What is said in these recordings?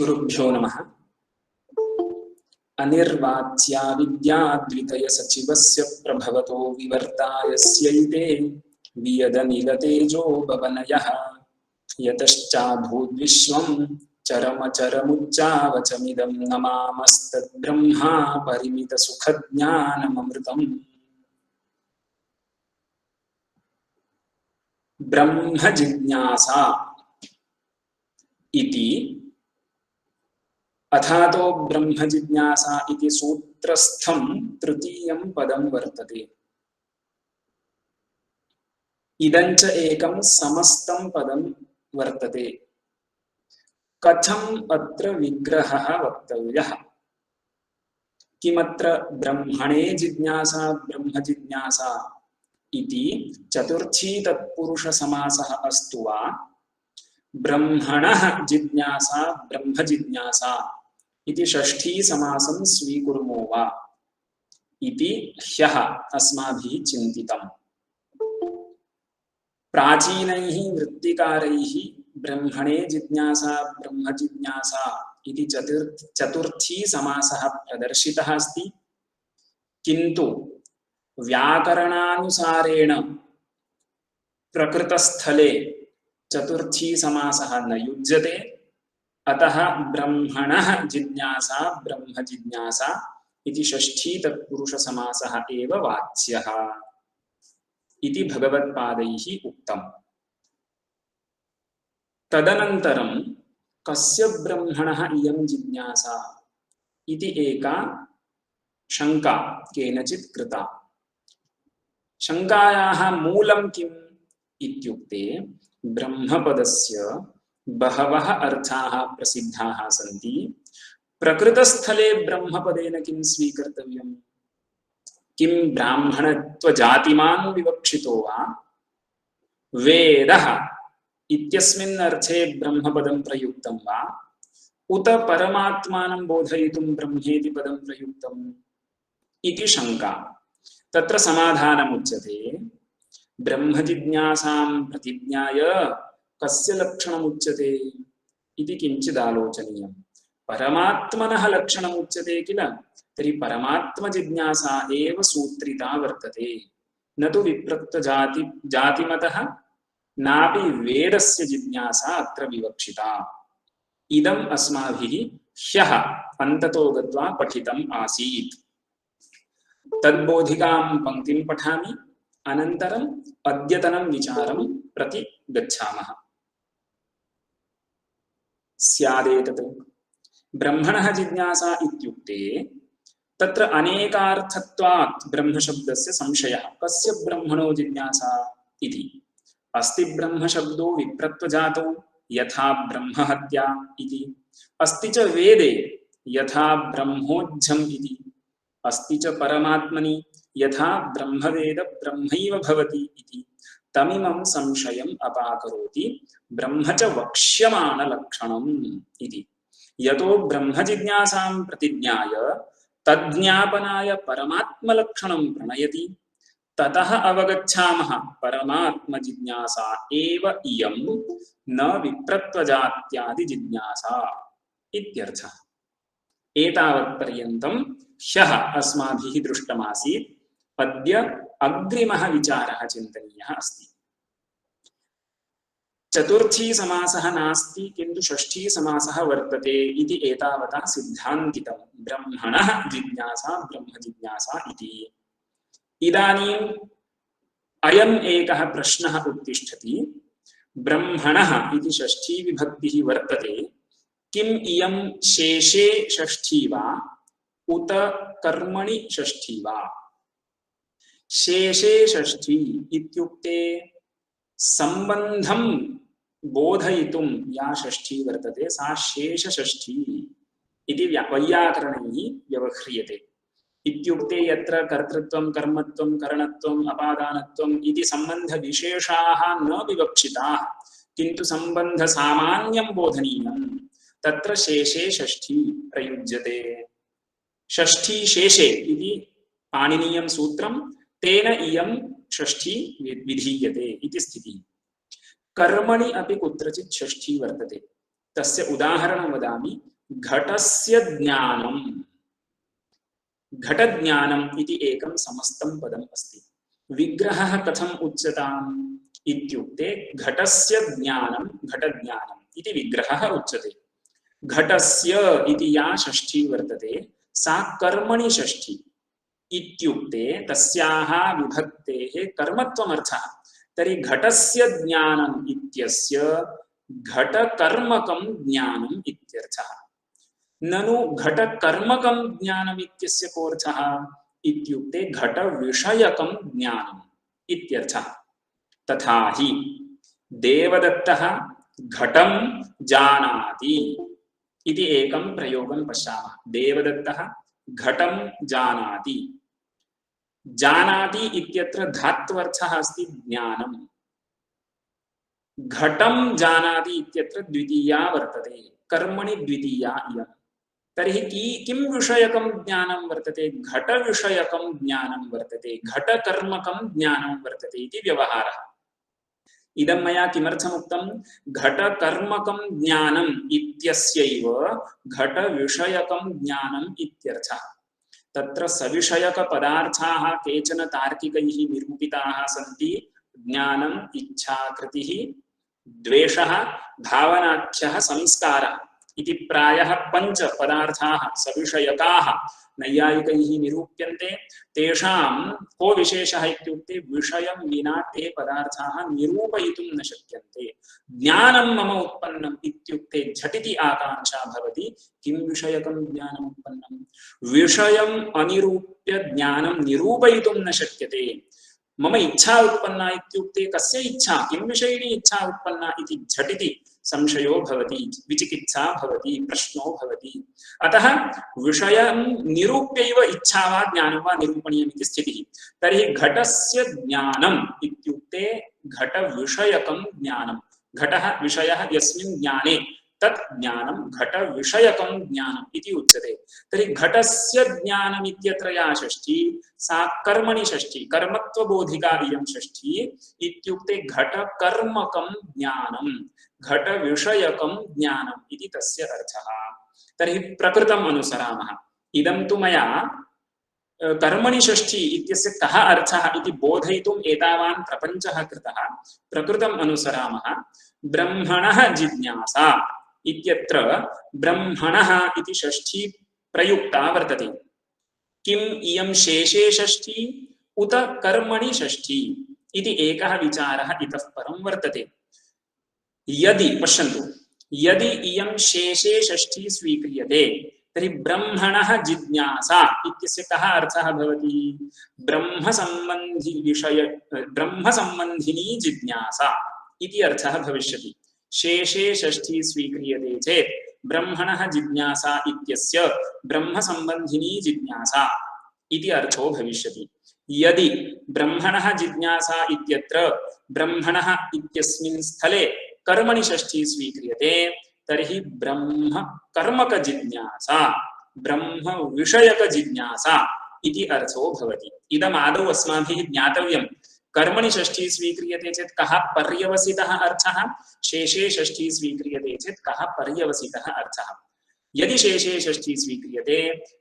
श्रीगुरुभ्यो नमः। अनिर्वाच्या विद्याद्वितय सचिवस्य प्रभवतो विवर्तायस्यैते वियदनिलतेजो भवनयः यतश्चाभूद्विश्वं चरमचरमुच्चावचमिदं नमामस्तद्ब्रह्मा परिमितसुखज्ञानममृतम्। ब्रह्म जिज्ञासा इति अथातो ब्रह्म जिज्ञासा इति सूत्रस्थं तृतीयं पदं वर्तते। इदञ्च एकं समस्तं पदं वर्तते। कथम् अत्र विग्रहः वक्तव्यः? किमत्र ब्रह्मणे जिज्ञासा ब्रह्म जिज्ञासा इति चतुर्थी तत्पुरुष समासः अस्तु वा, ब्रह्मणः जिज्ञासा ब्रह्म जिज्ञासा इति षष्ठी समासं स्वीकुर्मो वा इति ह्यः अस्माभिः चिन्तितम्। प्राचीनैः वृत्तिकारैः ब्रह्मणे जिज्ञासा ब्रह्म जिज्ञासा इति चतुर्थी समासः प्रदर्शितः अस्ति, किन्तु व्याकरणानुसारेण प्रकृतस्थले चतुर्थी समासः न युज्यते। अतः ब्रह्मणः जिज्ञासा ब्रह्म जिज्ञासा इति षष्ठी तत्पुरुष समासः एव वाच्यः इति भगवत्पादैः उक्तम्। तदनन्तरं कस्य ब्रह्मणः इयं जिज्ञासा इति एका शंका केनचित् कृता। शंकायाः मूलं किम् इत्युक्ते ब्रह्मपदस्य बहवः अर्थाः प्रसिद्धाः सन्ति। प्रकृतस्थले ब्रह्मपदेन किं स्वीकर्तव्यम्? किं ब्राह्मणत्वजातिमान् विवक्षितो वा, वेदः इत्यस्मिन् अर्थे ब्रह्मपदं प्रयुक्तं वा, उत परमात्मानं बोधयितुं ब्रह्मेति पदं प्रयुक्तम् इति शंका। तत्र समाधानमुच्यते, ब्रह्मजिज्ञासां प्रतिज्ञाय कस्य लक्षणमुच्यते इति किञ्चिदालोचनीयम्। परमात्मनः लक्षणमुच्यते किल, तर्हि परमात्मजिज्ञासा एव सूत्रिता वर्तते, न तु विप्रक्तजातिमतः नापि वेदस्य जिज्ञासा अत्र विवक्षिता। इदम् अस्माभिः ह्यः अन्ततो गत्वा पठितम् आसीत्। तद्बोधिकां पङ्क्तिं पठामि, अनन्तरम् अद्यतनं विचारं प्रति गच्छामः। स्यादेतत् ब्रह्मणः जिज्ञासा इत्युक्ते तत्र अनेकार्थत्वात् ब्रह्मशब्दस्य संशयः। कस्य ब्रह्मणो जिज्ञासा इति अस्ति ब्रह्मशब्दो विप्रत्वजातौ यथा ब्रह्महत्या इति, अस्ति च वेदे यथा ब्रह्मोज्झम् इति, अस्ति च परमात्मनि यथा ब्रह्मवेद ब्रह्मैव भवति इति। तमिमं संशयम् अपाकरोति ब्रह्म च वक्ष्यमाणलक्षणम् इति। यतो ब्रह्मजिज्ञासां प्रतिज्ञाय तज्ज्ञापनाय परमात्मलक्षणं प्रणयति, ततः अवगच्छामः परमात्मजिज्ञासा एव इयं, न विप्रत्वजात्यादिजिज्ञासा इत्यर्थः। एतावत्पर्यन्तं ह्यः अस्माभिः दृष्टमासीत्। अद्य अग्रिमः विचारः चिन्तनीयः अस्ति। चतुर्थी समासः नास्ति, किन्तु षष्ठी समासः वर्तते इति एतावता सिद्धान्तितं ब्रह्मणः जिज्ञासा ब्रह्म जिज्ञासा इति। इदानीम् अयम् एकः प्रश्नः उत्तिष्ठति। ब्रह्मणः इति षष्ठी विभक्तिः वर्तते, किम् इयं शेषे षष्ठी वा उत कर्मणि षष्ठी वा? शेषे षष्ठी इत्युक्ते संबंधं बोधयितुं या षष्ठी वर्तते सा शेषषष्ठी इति वैयाकरणैः व्यवह्रियते। इत्युक्ते यत्र कर्तृत्वं कर्मत्वं करणत्वम् अपादानत्वम् इति सम्बन्धविशेषाः न विवक्षिताः, किन्तु सम्बन्धसामान्यं बोधनीयं, तत्र शेषे षष्ठी प्रयुज्यते। षष्ठी शेषे इति पाणिनीयं सूत्रं, तेन इयं षष्ठी विधीयते इति स्थितिः। कर्मणि अपि कुत्रचित् षष्ठी वर्तते। तस्य उदाहरणं वदामि। घटस्य ज्ञानम् घटज्ञानम् इति एकं समस्तं पदम् अस्ति। विग्रहः कथम् उच्यताम् इत्युक्ते घटस्य ज्ञानं घटज्ञानम् इति विग्रहः उच्यते। घटस्य इति या षष्ठी वर्तते सा कर्मणि षष्ठी इत्युक्ते तस्याः विभक्तेः कर्मत्वमर्थः। तर्हि घटस्य ज्ञानम् इत्यस्य घटकर्मकं ज्ञानम् इत्यर्थः। ननु घटकर्मकं ज्ञानम् इत्यस्य कोऽर्थः इत्युक्ते घटविषयकं ज्ञानम् इत्यर्थः। तथा हि देवदत्तः घटं जानाति इति एकं प्रयोगं पश्यामः। देवदत्तः घटं जानाति। जानाति इत्यत्र धात्वर्थः अस्ति ज्ञानम्। घटं जानाति इत्यत्र द्वितीया वर्तते, कर्मणि द्वितीया इयम्। तर्हि किं विषयकं ज्ञानं वर्तते? घटविषयकं ज्ञानं वर्तते, घटकर्मकं ज्ञानं वर्तते इति व्यवहारः। इदं मया किमर्थम् उक्तं? घटकर्मकं ज्ञानम् इत्यस्यैव घटविषयकं ज्ञानम् इत्यर्थः। तत्र सविषयकपदार्थाः केचन तार्किकैः निरूपिताः सन्ति। ज्ञानम्, इच्छा, कृतिः, द्वेषः, भावनाख्यः, संस्कारः इति प्रायः 5 पदार्थाः सविषयकाः नैयायिकैः निरूप्यन्ते। तेषां को विशेषः इत्युक्ते विषयं विना ते पदार्थाः निरूपयितुं न शक्यन्ते। ज्ञानं मम उत्पन्नम् इत्युक्ते झटिति आकांक्षा भवति, किं विषयकं ज्ञानम् उत्पन्नं? विषयम् अनिरूप्य ज्ञानं निरूपयितुं न शक्यते। मम इच्छा उत्पन्ना इत्युक्ते कस्य इच्छा, किं विषयिणी इच्छा उत्पन्ना इति झटिति संशयो भवति, विचिकित्सा भवति, प्रश्नो भवति। अतः विषयं निरूप्यैव इच्छा वा ज्ञानं वा निरूपणीयम् इति स्थितिः। तर्हि घटस्य ज्ञानम् इत्युक्ते घटविषयकं ज्ञानं। घटः विषयः यस्मिन् ज्ञाने तत् ज्ञानं घटविषयकं ज्ञानम् इति उच्यते। तर्हि घटस्य ज्ञानम् इत्यत्र या षष्ठी सा कर्मणि षष्ठी, कर्मत्वबोधिका इयं षष्ठी इत्युक्ते घटकर्मकं ज्ञानं, घटविषयकं ज्ञानम् इति तस्य अर्थः। तर्हि प्रकृतम् अनुसरामः। इदं तु मया कर्मणि षष्ठी इत्यस्य कः अर्थः इति बोधयितुम् एतावान् प्रपञ्चः कृतः। प्रकृतम् अनुसरामः। ब्रह्मणः जिज्ञासा इत्यत्र ब्रह्मणः इति षष्ठी प्रयुक्ता वर्तते। किम् इयं शेषे षष्ठी उत कर्मणि षष्ठी इति एकः विचारः इतः परं वर्तते। यदि पश्यन्तु, यदि इयं शेषे षष्ठी स्वीक्रियते तर्हि ब्रह्मणः जिज्ञासा इत्यस्य कः अर्थः भवति? ब्रह्मसम्बन्धिनी जिज्ञासा इति अर्थः भविष्यति। शेषे षष्ठी स्वीक्रियते चेत् ब्रह्मणः जिज्ञासा इत्यस्य ब्रह्मसम्बन्धिनी जिज्ञासा इति अर्थो भविष्यति। यदि ब्रह्मणः जिज्ञासा इत्यत्र ब्रह्मणः इत्यस्मिन् स्थले कर्मणि षष्ठी स्वीक्रियते तर्हि ब्रह्म कर्मक जिज्ञासा, ब्रह्म विषयक जिज्ञासा इति अर्थो भवति। इदम् आदौ अस्माभिः ज्ञातव्यं। कर्मणि षष्ठी स्वीक्रियते चेत् कः पर्यवसितः अर्थः, शेषे षष्ठी स्वीक्रियते चेत् कः पर्यवसितः अर्थः। यदि शेषे षष्ठी स्वीक्रियते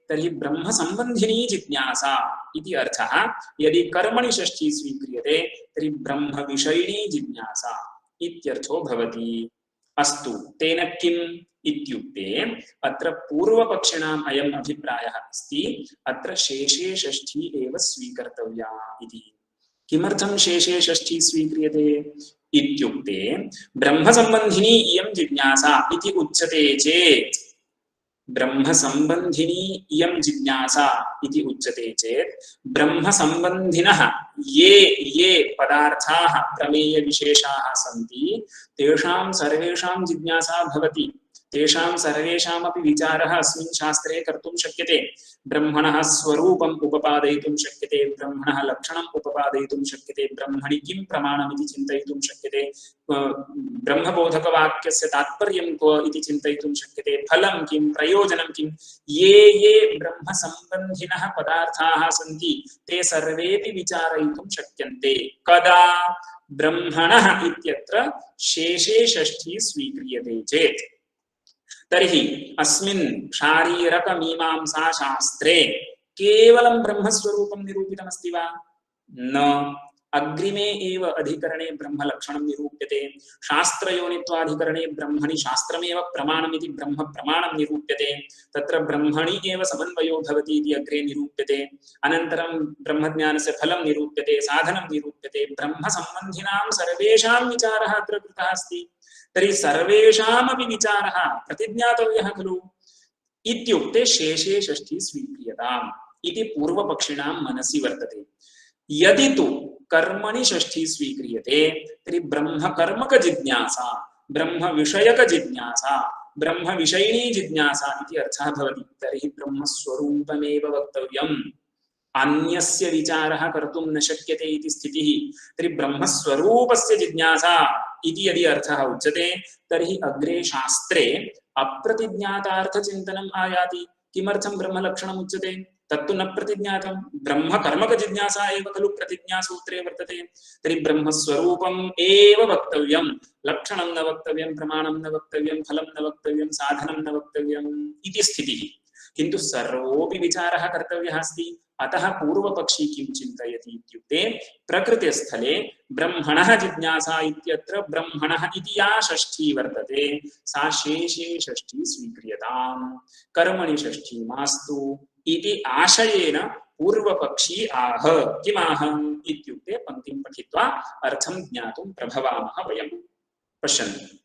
तर्हि ब्रह्मसम्बन्धिनी जिज्ञासा इति अर्थः। यदि कर्मणि षष्ठी स्वीक्रियते तर्हि ब्रह्मविषयिणी जिज्ञासा इत्यर्थो भवति। अस्तु, तेन किम् इत्युक्ते अत्र पूर्वपक्षिणाम् अयम् अभिप्रायः अस्ति, अत्र शेषे षष्ठी एव स्वीकर्तव्या इति। किमर्थं शेषे षष्ठी स्वीक्रियते इत्युक्ते ब्रह्मसम्बन्धिनी इयं जिज्ञासा इति उच्यते चेत्, ब्रह्मसम्बन्धिनी इयं जिज्ञासा इति उच्यते चेत् ब्रह्मसम्बन्धिनः ये पदार्थाः प्रमेयविशेषाः सन्ति तेषां सर्वेषां जिज्ञासा भवति। तेषां सर्वेषामपि विचारः अस्मिन् शास्त्रे कर्तुं शक्यते। ब्रह्मणः स्वरूपम् उपपादयितुं शक्यते, ब्रह्मणः लक्षणम् उपपादयितुं शक्यते, ब्रह्मणि किं प्रमाणमिति चिन्तयितुं शक्यते, ब्रह्मबोधकवाक्यस्य तात्पर्यं को इति चिन्तयितुं शक्यते, फलं किं, प्रयोजनं किं। ये ब्रह्मसम्बन्धिनः पदार्थाः सन्ति ते सर्वेपि विचारयितुं शक्यन्ते। कदा? ब्रह्मणः इत्यत्र शेषे षष्ठी स्वीक्रियते चेत्। तर्हि अस्मिन् शारीरक मीमांसा शास्त्रे केवलं ब्रह्मस्वरूपं निरूपितमस्ति वा? न। अग्रिमे एव अधिकरणे ब्रह्मलक्षणं निरूप्यते। शास्त्रयोनित्वाधिकरणे ब्रह्मणि शास्त्रमेव प्रमाणमिति ब्रह्म प्रमाणं निरूप्यते। तत्र ब्रह्मणि एव समन्वयो भवति इति अग्रे निरूप्यते। अनन्तरं ब्रह्मज्ञानस्य फलं निरूप्यते, साधनं निरूप्यते। ब्रह्मसम्बन्धिनां सर्वेषां विचारः अत्र कृतः अस्ति। तर्हि सर्वेषामपि विचारः प्रतिज्ञातव्यः खलु इत्युक्ते शेषे षष्ठी स्वीक्रियताम् इति पूर्वपक्षिणां मनसि वर्तते। यदि तु कर्मणि षष्ठी स्वीक्रियते तर्हि ब्रह्मकर्मक जिज्ञासा, ब्रह्म विषयक जिज्ञासा, ब्रह्म विषयिणी जिज्ञासा इति अर्थः भवति। तर्हि ब्रह्मस्वरूपमेव वक्तव्यम्, अन्यस्य विचारः कर्तुं न शक्यते इति स्थितिः। तर्हि ब्रह्मस्वरूपस्य जिज्ञासा इति यदि अर्थः उच्यते तर्हि अग्रे शास्त्रे अप्रतिज्ञातार्थचिन्तनम् आयाति। किमर्थं ब्रह्मलक्षणम् उच्यते? तत्तु न प्रतिज्ञातं, ब्रह्मकर्मक जिज्ञासा एव खलु प्रतिज्ञासूत्रे वर्तते। तर्हि ब्रह्मस्वरूपम् एव वक्तव्यं, लक्षणं न वक्तव्यं, प्रमाणं न वक्तव्यं, फलं न वक्तव्यं, साधनं न वक्तव्यम् इति स्थितिः। किन्तु सर्वोऽपि विचारः कर्तव्यः अस्ति। अतः पूर्वपक्षी किं चिन्तयति इत्युक्ते प्रकृतिस्थले ब्रह्मणः जिज्ञासा इत्यत्र ब्रह्मणः इति या षष्ठी वर्तते सा शेषे षष्ठी स्वीक्रियताम्, कर्मणि षष्ठी मास्तु इति आशयेन पूर्वपक्षी आह। किमाह इत्युक्ते पङ्क्तिं पठित्वा अर्थं ज्ञातुं प्रभवामः वयं। पश्यन्तु,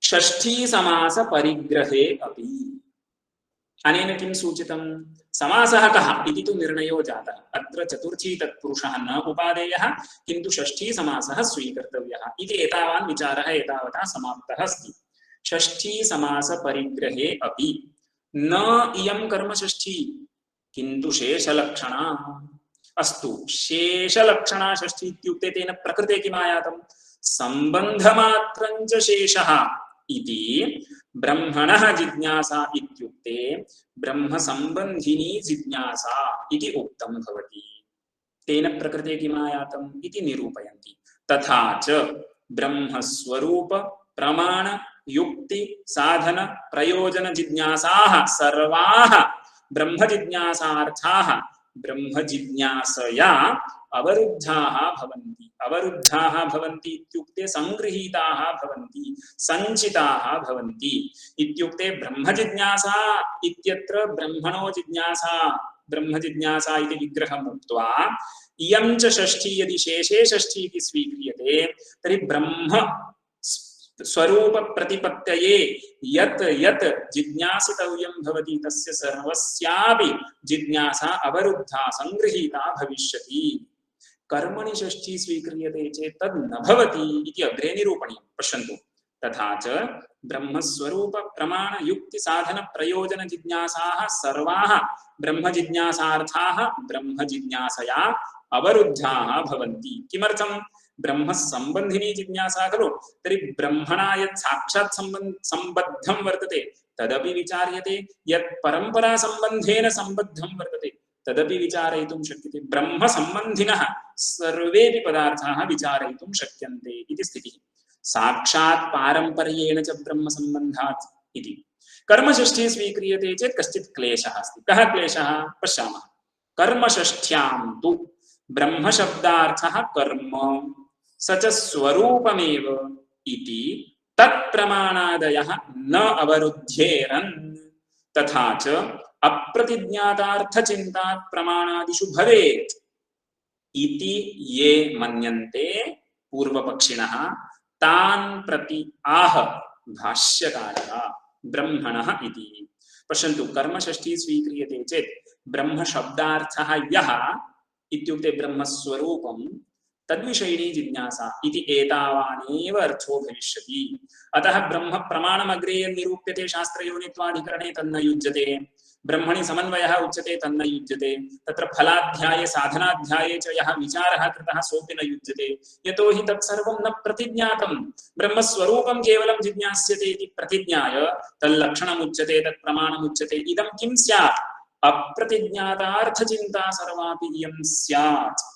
षष्ठी समास परिग्रहे अपि अनेन किं सूचितं? समासः कः इति तु निर्णयो जातः। अत्र चतुर्थी तत्पुरुषः न उपादेयः, किन्तु षष्ठी समासः स्वीकर्तव्यः इति एतावान् विचारः एतावता समाप्तः अस्ति। षष्ठी समास परिग्रहे अपि न इयं कर्मषष्ठी किन्तु शेषलक्षणा। अस्तु, शेषलक्षणा षष्ठी इत्युक्ते तेन प्रकृते किमायातं? सम्बन्धमात्रञ्च शेषः इति ब्रह्मणः जिज्ञासा इत्युक्ते ब्रह्मसम्बन्धिनी जिज्ञासा इति उक्तं भवति। तेन प्रकृते किमायातम् इति निरूपयन्ति। तथा च ब्रह्मस्वरूप प्रमाण युक्ति साधन प्रयोजन जिज्ञासाः सर्वाः ब्रह्मजिज्ञासार्थाः ब्रह्मजिज्ञासया अवरुद्धाः भवन्ति। अवरुद्धाः भवन्ति इत्युक्ते संगृहीताः भवन्ति, सञ्चिताः भवन्ति इत्युक्ते ब्रह्मजिज्ञासा इत्यत्र ब्रह्मणो जिज्ञासा, ब्रह्मजिज्ञासा इति विग्रहम् उक्त्वा इयं च षष्ठी यदि शेषे षष्ठी इति स्वीक्रियते तर्हि ब्रह्म स्वरूप प्रतिपत्तये यत् यत् जिज्ञासितव्यं भवति तस्य सर्वस्यापि जिज्ञासा अवरुद्धा संगृहीता भविष्यति। कर्मणि षष्ठी स्वीक्रियते चेत् तद् न भवति इति अग्रे निरूपणीयं। पश्यन्तु, तथा च ब्रह्मस्वरूप प्रमाण युक्ति साधन प्रयोजन जिज्ञासाः सर्वाः ब्रह्मजिज्ञासार्थाः ब्रह्मजिज्ञासया अवरुद्धाः भवन्ति। किमर्थं? ब्रह्म संबंधिनी जिज्ञासा खलु। तर्हि ब्रह्मणा यत् साक्षात् संबद्धं वर्तते तदपि विचार्यते, यत् परंपरा संबंधेन संबद्धं वर्तते तदपि विचारयितुं शक्यते। ब्रह्म संबंधिनः सर्वेपि पदार्थाः विचारयितुं शक्यन्ते इति स्थितिः। साक्षात् पारंपर्येण च ब्रह्म संबन्धात् इति। कर्मषष्ठी स्वीक्रियते चेत् कश्चित् क्लेशः अस्ति। कः क्लेशः? पश्यामः। कर्मषष्ठ्यां तु ब्रह्मशब्दार्थः कर्म स च स्वरूपमेव इति तत्प्रमाणादयः न अवरुध्येरन्। तथा च अप्रतिज्ञातार्थचिन्तात् प्रमाणादिषु भवेत् इति ये मन्यन्ते पूर्वपक्षिणः तान् प्रति आह भाष्यकारः ब्रह्मणः इति। पश्यन्तु, कर्मषष्ठी स्वीक्रियते चेत् ब्रह्मशब्दार्थः यः इत्युक्ते ब्रह्मस्वरूपं तद्विषयिणी जिज्ञासा इति एतावानेव अर्थो भविष्यति। अतः ब्रह्म प्रमाणमग्रे निरूप्यते शास्त्रयोनित्वाधिकरणे तन्न युज्यते, ब्रह्मणि समन्वयः उच्यते तन्न युज्यते, तत्र फलाध्याये साधनाध्याये च यः विचारः कृतः सोऽपि न युज्यते। यतो हि तत्सर्वं न प्रतिज्ञातं, ब्रह्मस्वरूपं केवलं जिज्ञास्यते इति प्रतिज्ञाय तल्लक्षणमुच्यते, तत्प्रमाणमुच्यते। इदं किं स्यात्? अप्रतिज्ञातार्थचिन्ता सर्वापि इयं स्यात्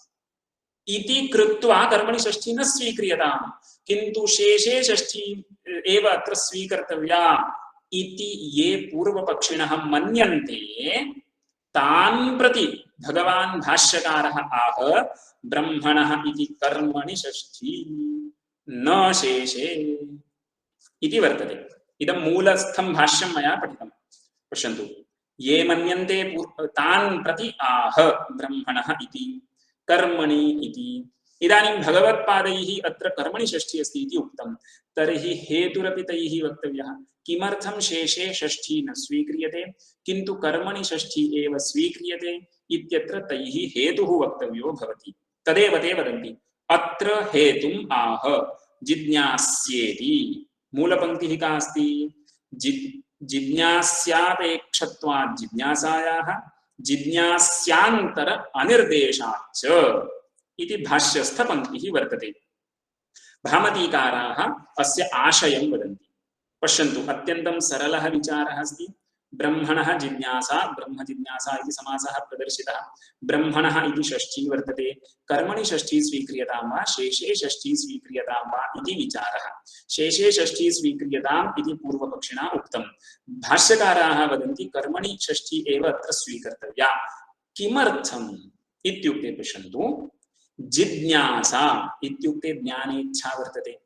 इति कृत्वा कर्मणि षष्ठी न स्वीक्रियताम्। किन्तु शेषे षष्ठी एव अत्र स्वीकर्तव्या इति ये पूर्वपक्षिणः मन्यन्ते तान् प्रति भगवान् भाष्यकारः आह ब्रह्मणः इति कर्मणि षष्ठी न शेषे इति वर्तते। इदं मूलस्थं भाष्यं मया पठितं पश्यन्तु। ये मन्यन्ते तान् प्रति आह ब्रह्मणः इति कर्मणि इति। इदानीं भगवत्पादैः अत्र कर्मणि षष्ठी अस्ति इति उक्तं, तर्हि हेतुरपि तैः वक्तव्यः। किमर्थं शेषे षष्ठी न स्वीक्रियते किन्तु कर्मणि षष्ठी एव स्वीक्रियते इत्यत्र तैः हेतुः वक्तव्यो भवति। तदेव ते वदन्ति। अत्र हेतुम् आह जिज्ञास्येति। मूलपङ्क्तिः का अस्ति? जिज्ञास्यापेक्षत्वात् जिज्ञासायाः जिज्ञास्यान्तर अनिर्देशाच्च इति भाष्यस्थपङ्क्तिः वर्तते। भामतीकाराः अस्य आशयं वदन्ति। पश्यन्तु, अत्यन्तं सरलः विचारः अस्ति। ब्रह्मणः जिज्ञासा, ब्रह्म जिज्ञासा इति समासः प्रदर्शितः। ब्रह्मणः इति षष्ठी वर्तते। कर्मणि षष्ठी स्वीक्रियतां वा शेषे षष्ठी स्वीक्रियतां वा इति विचारः। शेषे षष्ठी स्वीक्रियताम् इति पूर्वपक्षिणा उक्तं। भाष्यकाराः वदन्ति कर्मणि षष्ठी एव अत्र स्वीकर्तव्या। किमर्थम् इत्युक्ते पश्यन्तु, जिज्ञासा इत्युक्ते ज्ञानेच्छा वर्तते।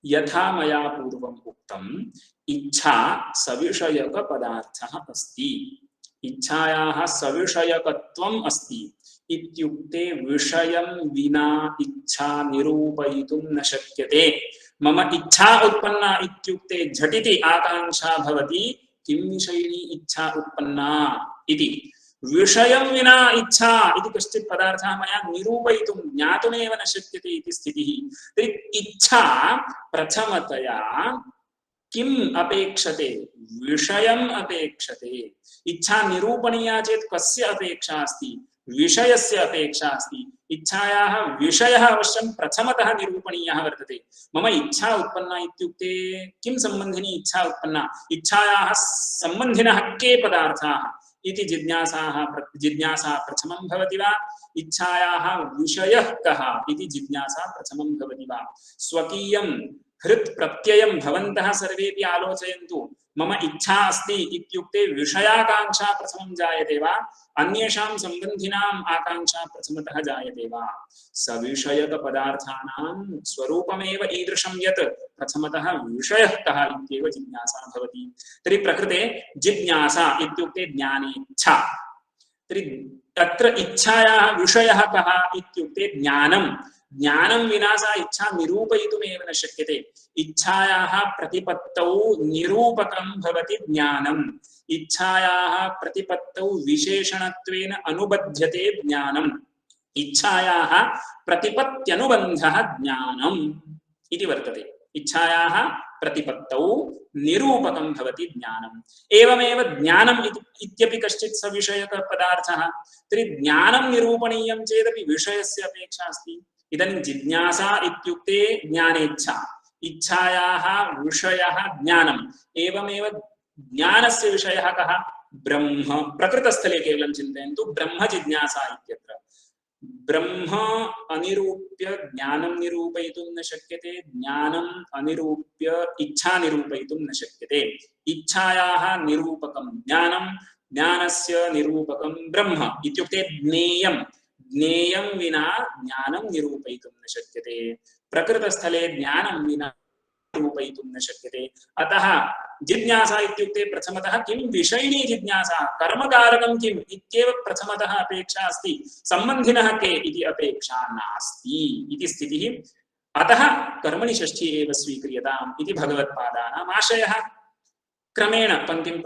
यथा मया पूर्वम् उक्तम्, इच्छा सविषयक पदार्थः अस्ति। इच्छायाः सविषयकत्वम् अस्ति इत्युक्ते विषयं विना इच्छा निरूपयितुं न शक्यते। मम इच्छा उत्पन्ना इत्युक्ते झटिति आकांक्षा भवति, किं विषयिणी इच्छा उत्पन्ना इति। विषयं विना इच्छा इति कश्चित् पदार्थः मया निरूपयितुं ज्ञातुमेव न शक्यते इति स्थितिः। तर्हि इच्छा प्रथमतया किम् अपेक्षते? विषयम् अपेक्षते। इच्छा निरूपणीया चेत् कस्य अपेक्षा अस्ति? विषयस्य अपेक्षा अस्ति। इच्छायाः विषयः अवश्यं प्रथमतः निरूपणीयः वर्तते। मम इच्छा उत्पन्ना इत्युक्ते किं सम्बन्धिनी इच्छा उत्पन्ना? इच्छायाः सम्बन्धिनः के पदार्थाः इति जिज्ञासा प्रथमं भवति वा? इच्छायाः विषयः कः इति जिज्ञासा प्रथमं भवति वा? स्वकीयं हृत् प्रत्ययं भवन्तः सर्वेपि आलोचयन्तु। मम इच्छा अस्ति इत्युक्ते विषयाकांक्षा प्रथमं जायते वा? अन्येषां सम्बन्धिनाम् आकांक्षा प्रथमतः जायते वा? सविषयकपदार्थानां स्वरूपमेव ईदृशं यत् प्रथमतः विषयः कः इत्येव जिज्ञासा भवति। तर्हि प्रकृते जिज्ञासा इत्युक्ते ज्ञानेच्छा। तर्हि तत्र इच्छायाः विषयः कः इत्युक्ते ज्ञानं। ज्ञानं विना सा इच्छा निरूपयितुमेव न शक्यते। इच्छायाः प्रतिपत्तौ निरूपकं भवति ज्ञानम्। इच्छायाः प्रतिपत्तौ विशेषणत्वेन अनुबध्यते ज्ञानम्। इच्छायाः प्रतिपत्त्यनुबन्धः ज्ञानम् इति वर्तते। इच्छायाः प्रतिपत्तौ निरूपकं भवति ज्ञानम्। एवमेव ज्ञानम् इत्यपि कश्चित् सविषयकपदार्थः। तर्हि ज्ञानं निरूपणीयं चेदपि विषयस्य अपेक्षा अस्ति। इदानीं जिज्ञासा इत्युक्ते ज्ञानेच्छा, इच्छायाः विषयः ज्ञानम्। एवमेव ज्ञानस्य विषयः कः? ब्रह्म। प्रकृतस्थले केवलं चिन्तयन्तु, ब्रह्म जिज्ञासा इत्यत्र ब्रह्म अनिरूप्य ज्ञानं निरूपयितुं न शक्यते। ज्ञानम् अनिरूप्य इच्छा निरूपयितुं न शक्यते। इच्छायाः निरूपकं ज्ञानं, ज्ञानस्य निरूपकं ब्रह्म इत्युक्ते ज्ञेयं। ज्ञेयं विना ज्ञानं निरूपयितुं न शक्यते। प्रकृतस्थले ज्ञानं विना निरूपयितुं न शक्यते। अतः जिज्ञासा इत्युक्ते प्रथमतः किं विषयिणी जिज्ञासा, कर्मकारकं किम् इत्येव प्रथमतः अपेक्षा अस्ति। सम्बन्धिनः के इति अपेक्षा नास्ति इति स्थितिः। अतः कर्मणि षष्ठी एव स्वीक्रियताम् इति भगवत्पादानाम् आशयः। क्रमेण पङ्क्तिं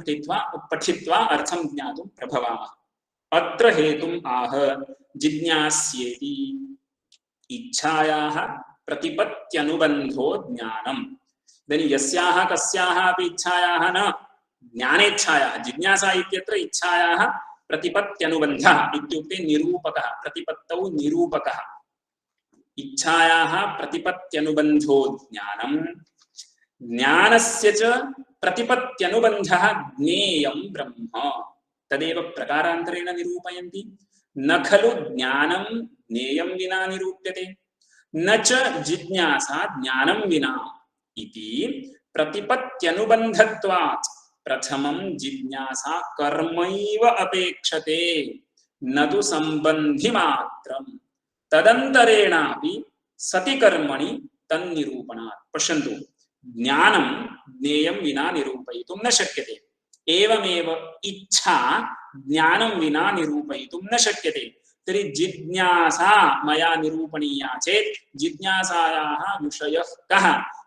पठित्वा अर्थं ज्ञातुं प्रभवामः। अत्र हेतुम् आह जिज्ञास्येति। इच्छायाः प्रतिपत्त्यनुबन्धो ज्ञानम्। इदानीं यस्याः कस्याः अपि इच्छायाः न, ज्ञानेच्छायाः। जिज्ञासा इत्यत्र इच्छायाः प्रतिपत्त्यनुबन्धः इत्युक्ते निरूपकः, प्रतिपत्तौ निरूपकः। इच्छायाः प्रतिपत्त्यनुबन्धो ज्ञानम्। ज्ञानस्य च प्रतिपत्त्यनुबन्धः ज्ञेयं ब्रह्म। तदेव प्रकारान्तरेण निरूपयन्ति। न खलु ज्ञानं ज्ञेयं विना निरूप्यते। न च जिज्ञासा ज्ञानं विना इति प्रतिपत्त्यनुबन्धत्वात् प्रथमं जिज्ञासा कर्मैव अपेक्षते न तु संबंधि मात्रम् तदन्तरेणापि सति कर्मणि तन्निरूपणात्। पश्यन्तु, ज्ञानं ज्ञेयं विना निरूपयितुं न शक्यते। एवमेव इच्छा ज्ञानं विना निरूपयितुं न शक्यते। तर्हि जिज्ञासा मया निरूपणीया चेत् जिज्ञासायाः विषयः कः,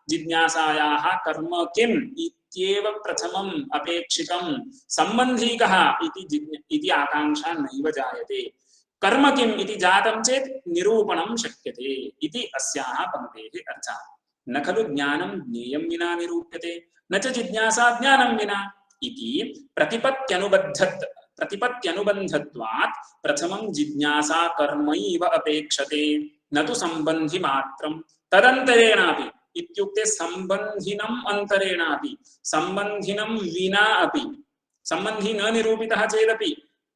जिज्ञासायाः कर्म किम् इत्येव प्रथमम् अपेक्षितं। सम्बन्धी कः इति आकांक्षा नैव जायते। कर्म किम् इति जातं चेत् निरूपणं शक्यते इति अस्याः पङ्क्तेः अर्थः। न खलु ज्ञानं ज्ञेयं विना निरूप्यते, न च जिज्ञासा ज्ञानं विना इति प्रतिपत्त्यनुबन्धत्वात् प्रथमं जिज्ञासा कर्मैव अपेक्षते न तु संबंधि मात्रं तदन्तरेणापि। इत्युक्ते संबंधिनम् अंतरेणापि, संबंधिनं विना अपि, संबंधी न निरूपितः चेदपि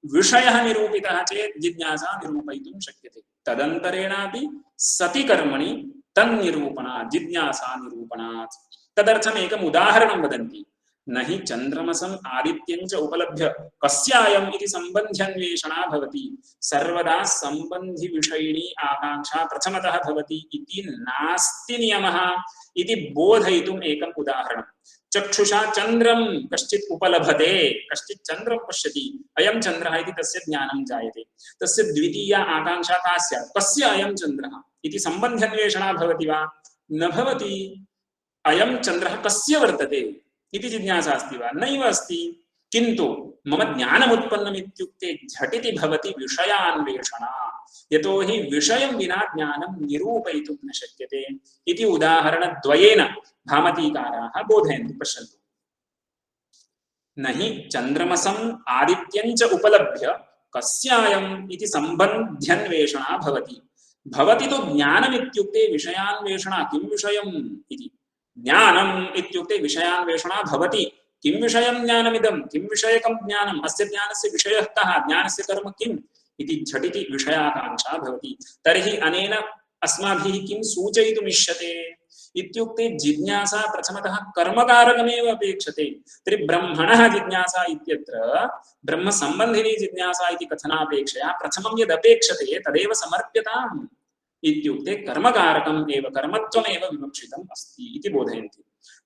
विषयः निरूपितः चेत् जिज्ञासा निरूपयितुं शक्यते। तदन्तरेणापि सति कर्मणि तन्निरूपणात्, जिज्ञासा निरूपणात्। तदर्थम् एकम् उदाहरणं वदन्ति। न हि चन्द्रमसम् आदित्यं च उपलभ्य कस्यायम् इति सम्बन्ध्यन्वेषणा भवति। सर्वदा सम्बन्धि विषयिणी आकांक्षा प्रथमतः भवति इति नास्ति नियमः इति बोधयितुम् एकम् उदाहरणम्। चक्षुषा चन्द्रं कश्चित् उपलभते, कश्चित् चन्द्रं पश्यति, अयं चन्द्रः इति तस्य ज्ञानं जायते। तस्य द्वितीया आकांक्षा का स्यात्, कस्य अयं चन्द्रः इति सम्बन्ध्यन्वेषणा भवति वा? न भवति। अयं चन्द्रः कस्य वर्तते इति जिज्ञासा अस्ति वा? नैव अस्ति। किन्तु मम ज्ञानमुत्पन्नम् इत्युक्ते झटिति भवति विषयान्वेषणा। यतो हि विषयं विना ज्ञानं निरूपयितुं न शक्यते इति उदाहरणद्वयेन भामतीकाराः बोधयन्ति। पश्यन्तु, न हि चन्द्रमसम् आदित्यं च उपलभ्य कस्यायम् इति सम्बन्ध्यन्वेषणा भवति। भवति तु ज्ञानमित्युक्ते विषयान्वेषणा। किं विषयम् इति ज्ञानम् इत्युक्ते विषयान्वेषणा भवति। किं विषयं ज्ञानमिदं, किं विषयकं ज्ञानम्, अस्य ज्ञानस्य विषयः कः, ज्ञानस्य कर्म किम् इति झटिति विषयाकांक्षा भवति। तर्हि अनेन अस्माभिः किं सूचयितुमिष्यते इत्युक्ते जिज्ञासा प्रथमतः कर्मकारकमेव अपेक्षते। तर्हि ब्रह्मणः जिज्ञासा इत्यत्र ब्रह्मसम्बन्धिनी जिज्ञासा इति कथनापेक्षया प्रथमं यदपेक्षते तदेव समर्प्यताम् इत्युक्ते कर्मकारकम् एव, कर्मत्वमेव विवक्षितम् अस्ति इति बोधयन्ति।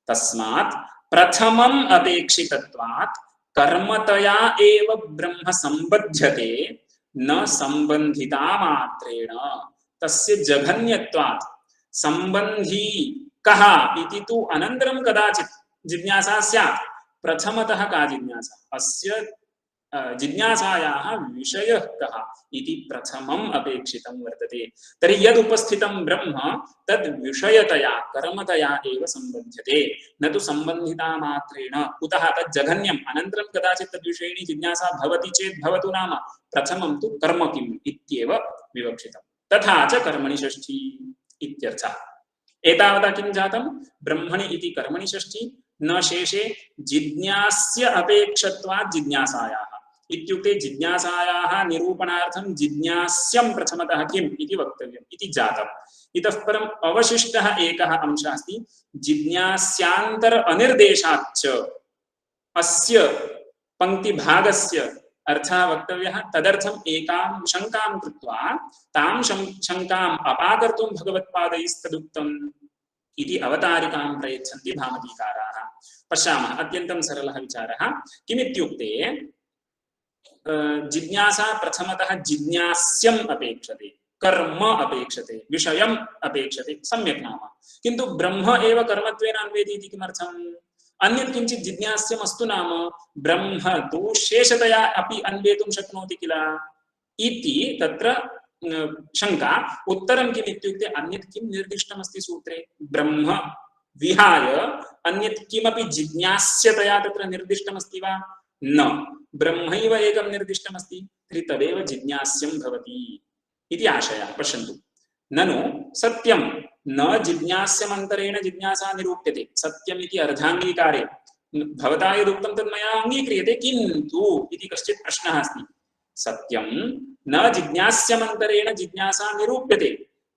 तस्मात् प्रथमम् अपेक्षितत्वात् कर्मतया एव ब्रह्म सम्बध्यते न संबन्धिता मात्रेण। तस्य जघन्यत्वात् संबंधी कः इति तु अनन्तरं कदाचित् जिज्ञासा स्यात्। प्रथमतः का जिज्ञासा, अस्य जिज्ञासायाः विषयः कः इति प्रथमम् अपेक्षितं वर्तते। तर्हि यद् उपस्थितं ब्रह्म तद् विषयतया कर्मतया एव सम्बध्यते न तु सम्बन्धिता मात्रेण। कुतः? तद् जघन्यम्। अनन्तरं कदाचित् तद्विषयिणी जिज्ञासा भवति चेत् भवतु, नाम प्रथमं तु कर्म किम् इत्येव विवक्षितं। तथा च कर्मणि षष्ठी इत्यर्थः। एतावता किं जातं? ब्रह्मणि इति कर्मणि षष्ठी, न शेषे जिज्ञास्य अपेक्षत्वात् जिज्ञासायाः। इत्युक्ते जिज्ञासायाः निरूपणार्थं जिज्ञास्यं प्रथमतः किम् इति वक्तव्यम् इति जातम्। इतः परम् अवशिष्टः एकः अंशः अस्ति, जिज्ञास्यान्तर अनिर्देशाच्च अस्य पङ्क्तिभागस्य अर्थः वक्तव्यः। तदर्थम् एकां शङ्कां कृत्वा तां शङ्काम् अपाकर्तुं भगवत्पादैस्तदुक्तम् इति अवतारिकां प्रयच्छन्ति भामतीकाराः। पश्यामः, अत्यन्तं सरलः विचारः। किमित्युक्ते जिज्ञासा प्रथमतः जिज्ञास्यम् अपेक्षते, कर्म अपेक्षते, विषयम् अपेक्षते, सम्यक् नाम। किन्तु ब्रह्म एव कर्मत्वेन अन्वेति इति किमर्थम्? अन्यत् किञ्चित् जिज्ञास्यमस्तु नाम ब्रह्म तु शेषतया अपि अन्वेतुं शक्नोति किल इति तत्र शङ्का। उत्तरं किम् इत्युक्ते अन्यत् किं निर्दिष्टमस्ति सूत्रे? ब्रह्म विहाय अन्यत् किमपि जिज्ञास्यतया तत्र निर्दिष्टमस्ति वा? न, ब्रह्मैव एकं निर्दिष्टमस्ति। तर्हि तदेव जिज्ञास्यं भवति इति आशयः। पश्यन्तु, ननु सत्यं न जिज्ञास्यमन्तरेण जिज्ञासा निरूप्यते। सत्यम् इति अर्धाङ्गीकारे भवता यदुक्तं तद् मया अङ्गीक्रियते, किन्तु इति कश्चित् प्रश्नः अस्ति। सत्यं न जिज्ञास्यमन्तरेण जिज्ञासा निरूप्यते,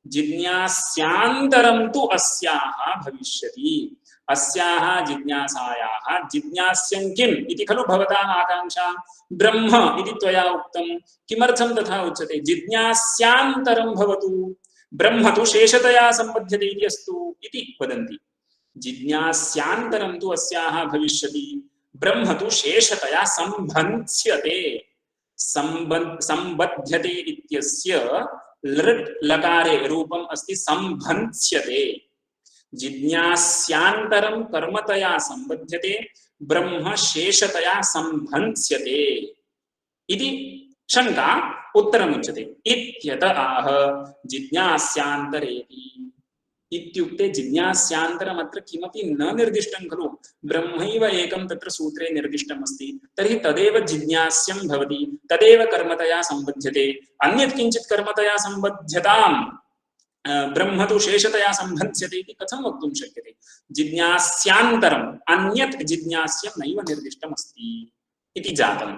जिज्ञास्यान्तरं तु अस्याः भविष्यति। अस्याः जिज्ञासायाः जिज्ञास्यं किम् इति खलु भवताम् आकांक्षा। ब्रह्म इति त्वया उक्तं, किमर्थं तथा उच्यते? जिज्ञास्यान्तरं भवतु, ब्रह्म तु शेषतया सम्बध्यते इति अस्तु इति वदन्ति। जिज्ञास्यान्तरं तु अस्याः भविष्यति, ब्रह्म तु शेषतया सम्बध्यते। सम्बध्यते इत्यस्य लृट् लकारे रूपम् अस्ति सम्बध्यते। जिज्ञास्यान्तरं कर्मतया सम्बध्यते, ब्रह्म शेषतया सम्बध्यते इति शंका उत्तरमुच्यते। इत्यत आह जिज्ञास्यान्तरेति इत्युक्ते जिज्ञास्यान्तरम् अत्र किमपि न निर्दिष्टं खलु, ब्रह्मैव एकं तत्र सूत्रे निर्दिष्टम् अस्ति। तर्हि तदेव जिज्ञास्यं भवति, तदेव कर्मतया सम्बध्यते। अन्यत् किञ्चित् कर्मतया सम्बध्यतां ब्रह्म तु शेषतया सम्बध्यते इति कथं वक्तुं शक्यते? जिज्ञास्यान्तरम् अन्यत् जिज्ञास्यं नैव निर्दिष्टम् अस्ति इति जातम्।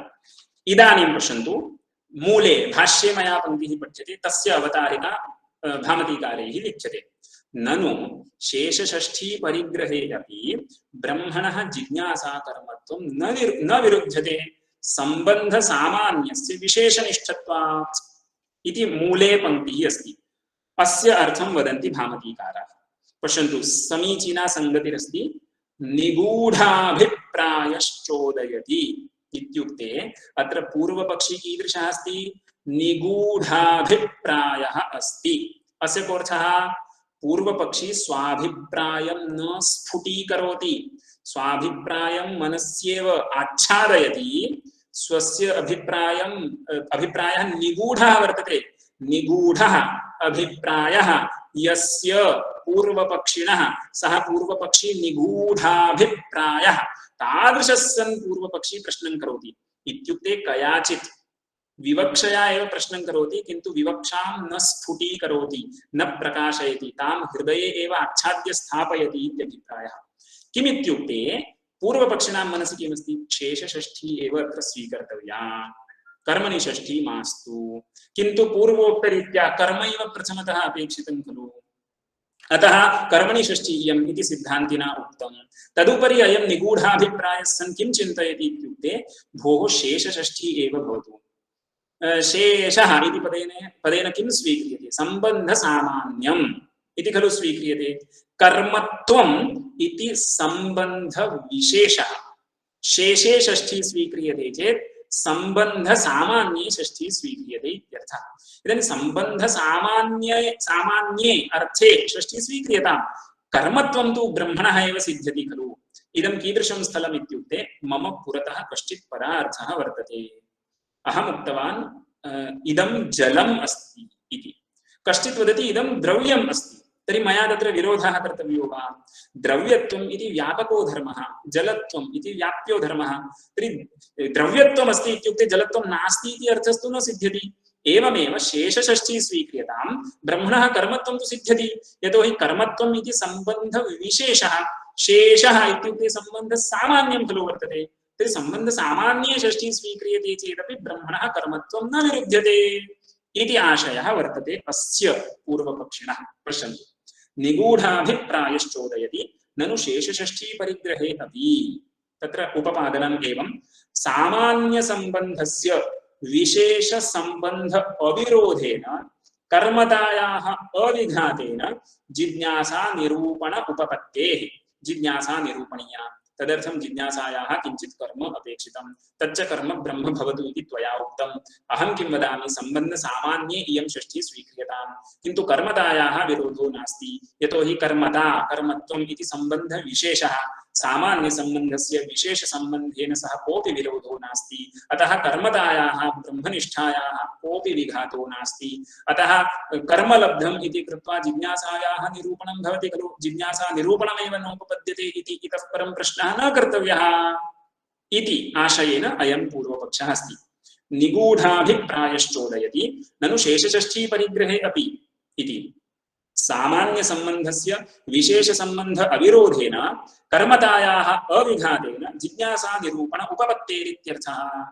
इदानीं पश्यन्तु, मूले भाष्ये मया पङ्क्तिः पठ्यते, तस्य अवतारिका भामतीकारैः लिख्यते। ननु शेषषष्ठी परिग्रहे अपि ब्रह्मणः जिज्ञासा कर्मत्वं न विरुध्यते संबंध सामान्यस्य विशेषनिष्ठत्वात् इति मूले पङ्क्तिः अस्ति। अस्य अर्थं वदन्ति भामतीकाराः। पश्यन्तु, समीचीना संगतिरस्ति। निगूढाभिप्रायश्चोदयति इत्युक्ते अत्र पूर्वपक्षी कीदृशः अस्ति? निगूढाभिप्रायः अस्ति। अस्य कोऽर्थः? पूर्वपक्षी स्वाभिप्रायं न स्फुटीकरोति, स्वाभिप्रायं मनस्येव आच्छादयति। स्वस्य अभिप्रायः निगूढः वर्तते। निगूढः अभिप्रायः यस्य पूर्वपक्षिणः, सः पूर्वपक्षी निगूढाभिप्रायः। तादृशः सन् पूर्वपक्षी प्रश्नं करोति। इत्युक्ते कयाचित् विवक्षया एव प्रश्नं करोति, किन्तु विवक्षां न स्फुटीकरोति, न प्रकाशयति, तां हृदये एव आच्छाद्य स्थापयति इत्यभिप्रायः। किमित्युक्ते पूर्वपक्षिणां मनसि किमस्ति? शेषषष्ठी एव अत्र स्वीकर्तव्या, कर्मणि षष्ठी मास्तु। किन्तु पूर्वोक्तरीत्या कर्मैव प्रथमतः अपेक्षितं खलु, अतः कर्मणि षष्ठी इयम् इति सिद्धान्तिना उक्तं। तदुपरि अयं निगूढाभिप्रायः सन् किं चिन्तयति इत्युक्ते, भोः शेषषष्ठी एव भवतु। शेषः इति पदेन किं स्वीक्रियते? सम्बन्धसामान्यम् इति खलु स्वीक्रियते। कर्मत्वम् इति सम्बन्धविशेषः। शेषे षष्ठी स्वीक्रियते चेत् सम्बन्धसामान्ये षष्ठी स्वीक्रियते इत्यर्थः। इदानीं सम्बन्धसामान्ये अर्थे षष्ठी स्वीक्रियतां, कर्मत्वं तु ब्रह्मणः एव सिद्ध्यति खलु। इदं कीदृशं स्थलम् इत्युक्ते, मम पुरतः कश्चित् परार्थः वर्तते। अहम् उक्तवान् इदं जलम् अस्ति इति, कश्चित् वदति इदं द्रव्यम् अस्ति। तर्हि मया तत्र विरोधः कर्तव्यो वा? द्रव्यत्वम् इति व्यापको धर्मः, जलत्वम् इति व्याप्यो धर्मः। तर्हि द्रव्यत्वम् अस्ति इत्युक्ते जलत्वं नास्ति इति अर्थस्तु न सिद्ध्यति। एवमेव शेषषष्ठी स्वीक्रियतां, ब्रह्मणः कर्मत्वं तु सिद्ध्यति, यतोहि कर्मत्वम् इति सम्बन्धविशेषः, शेषः इत्युक्ते सम्बन्धसामान्यं खलु वर्तते। तर्हि सम्बन्धसामान्ये षष्ठी स्वीक्रियते चेदपि ब्रह्मणः कर्मत्वं न विरुध्यते इति आशयः वर्तते अस्य पूर्वपक्षिणः। पश्यन्तु, निगूढाभिप्रायश्चोदयति ननु शेषषष्ठी परिग्रहे अपि तत्र उपपादनम् एवं सामान्यसम्बन्धस्य विशेषसम्बन्ध अविरोधेन कर्मतायाः अविघातेन जिज्ञासा निरूपण उपपत्तेः। जिज्ञासा निरूपणीया, तदर्थं जिज्ञासायाः किञ्चित् कर्म अपेक्षितं। तच्च कर्म ब्रह्म भवतु इति त्वया उक्तम्। अहं किं वदामि, सम्बन्धसामान्ये इयं षष्ठी स्वीक्रियतां, किन्तु कर्मतायाः विरोधो नास्ति, यतोहि कर्मता कर्मत्वम् इति सम्बन्धविशेषः, सामान्यसम्बन्धस्य विशेषसम्बन्धेन सह कोऽपि विरोधो नास्ति। अतः कर्मतायाः ब्रह्मनिष्ठायाः कोऽपि विघातो नास्ति। अतः कर्मलब्धम् इति कृत्वा जिज्ञासायाः निरूपणं भवति खलु। जिज्ञासा निरूपणमेव नोपपद्यते इति इतः परं प्रश्नः न कर्तव्यः इति आशयेन अयं पूर्वपक्षः अस्ति। निगूढाभिप्रायश्चोदयति ननु शेषषष्ठी परिग्रहे अपि इति सामान्यसम्बन्धस्य विशेषसम्बन्ध अविरोधेन कर्मतायाः अविघातेन जिज्ञासा निरूपण उपपत्तेरित्यर्थः।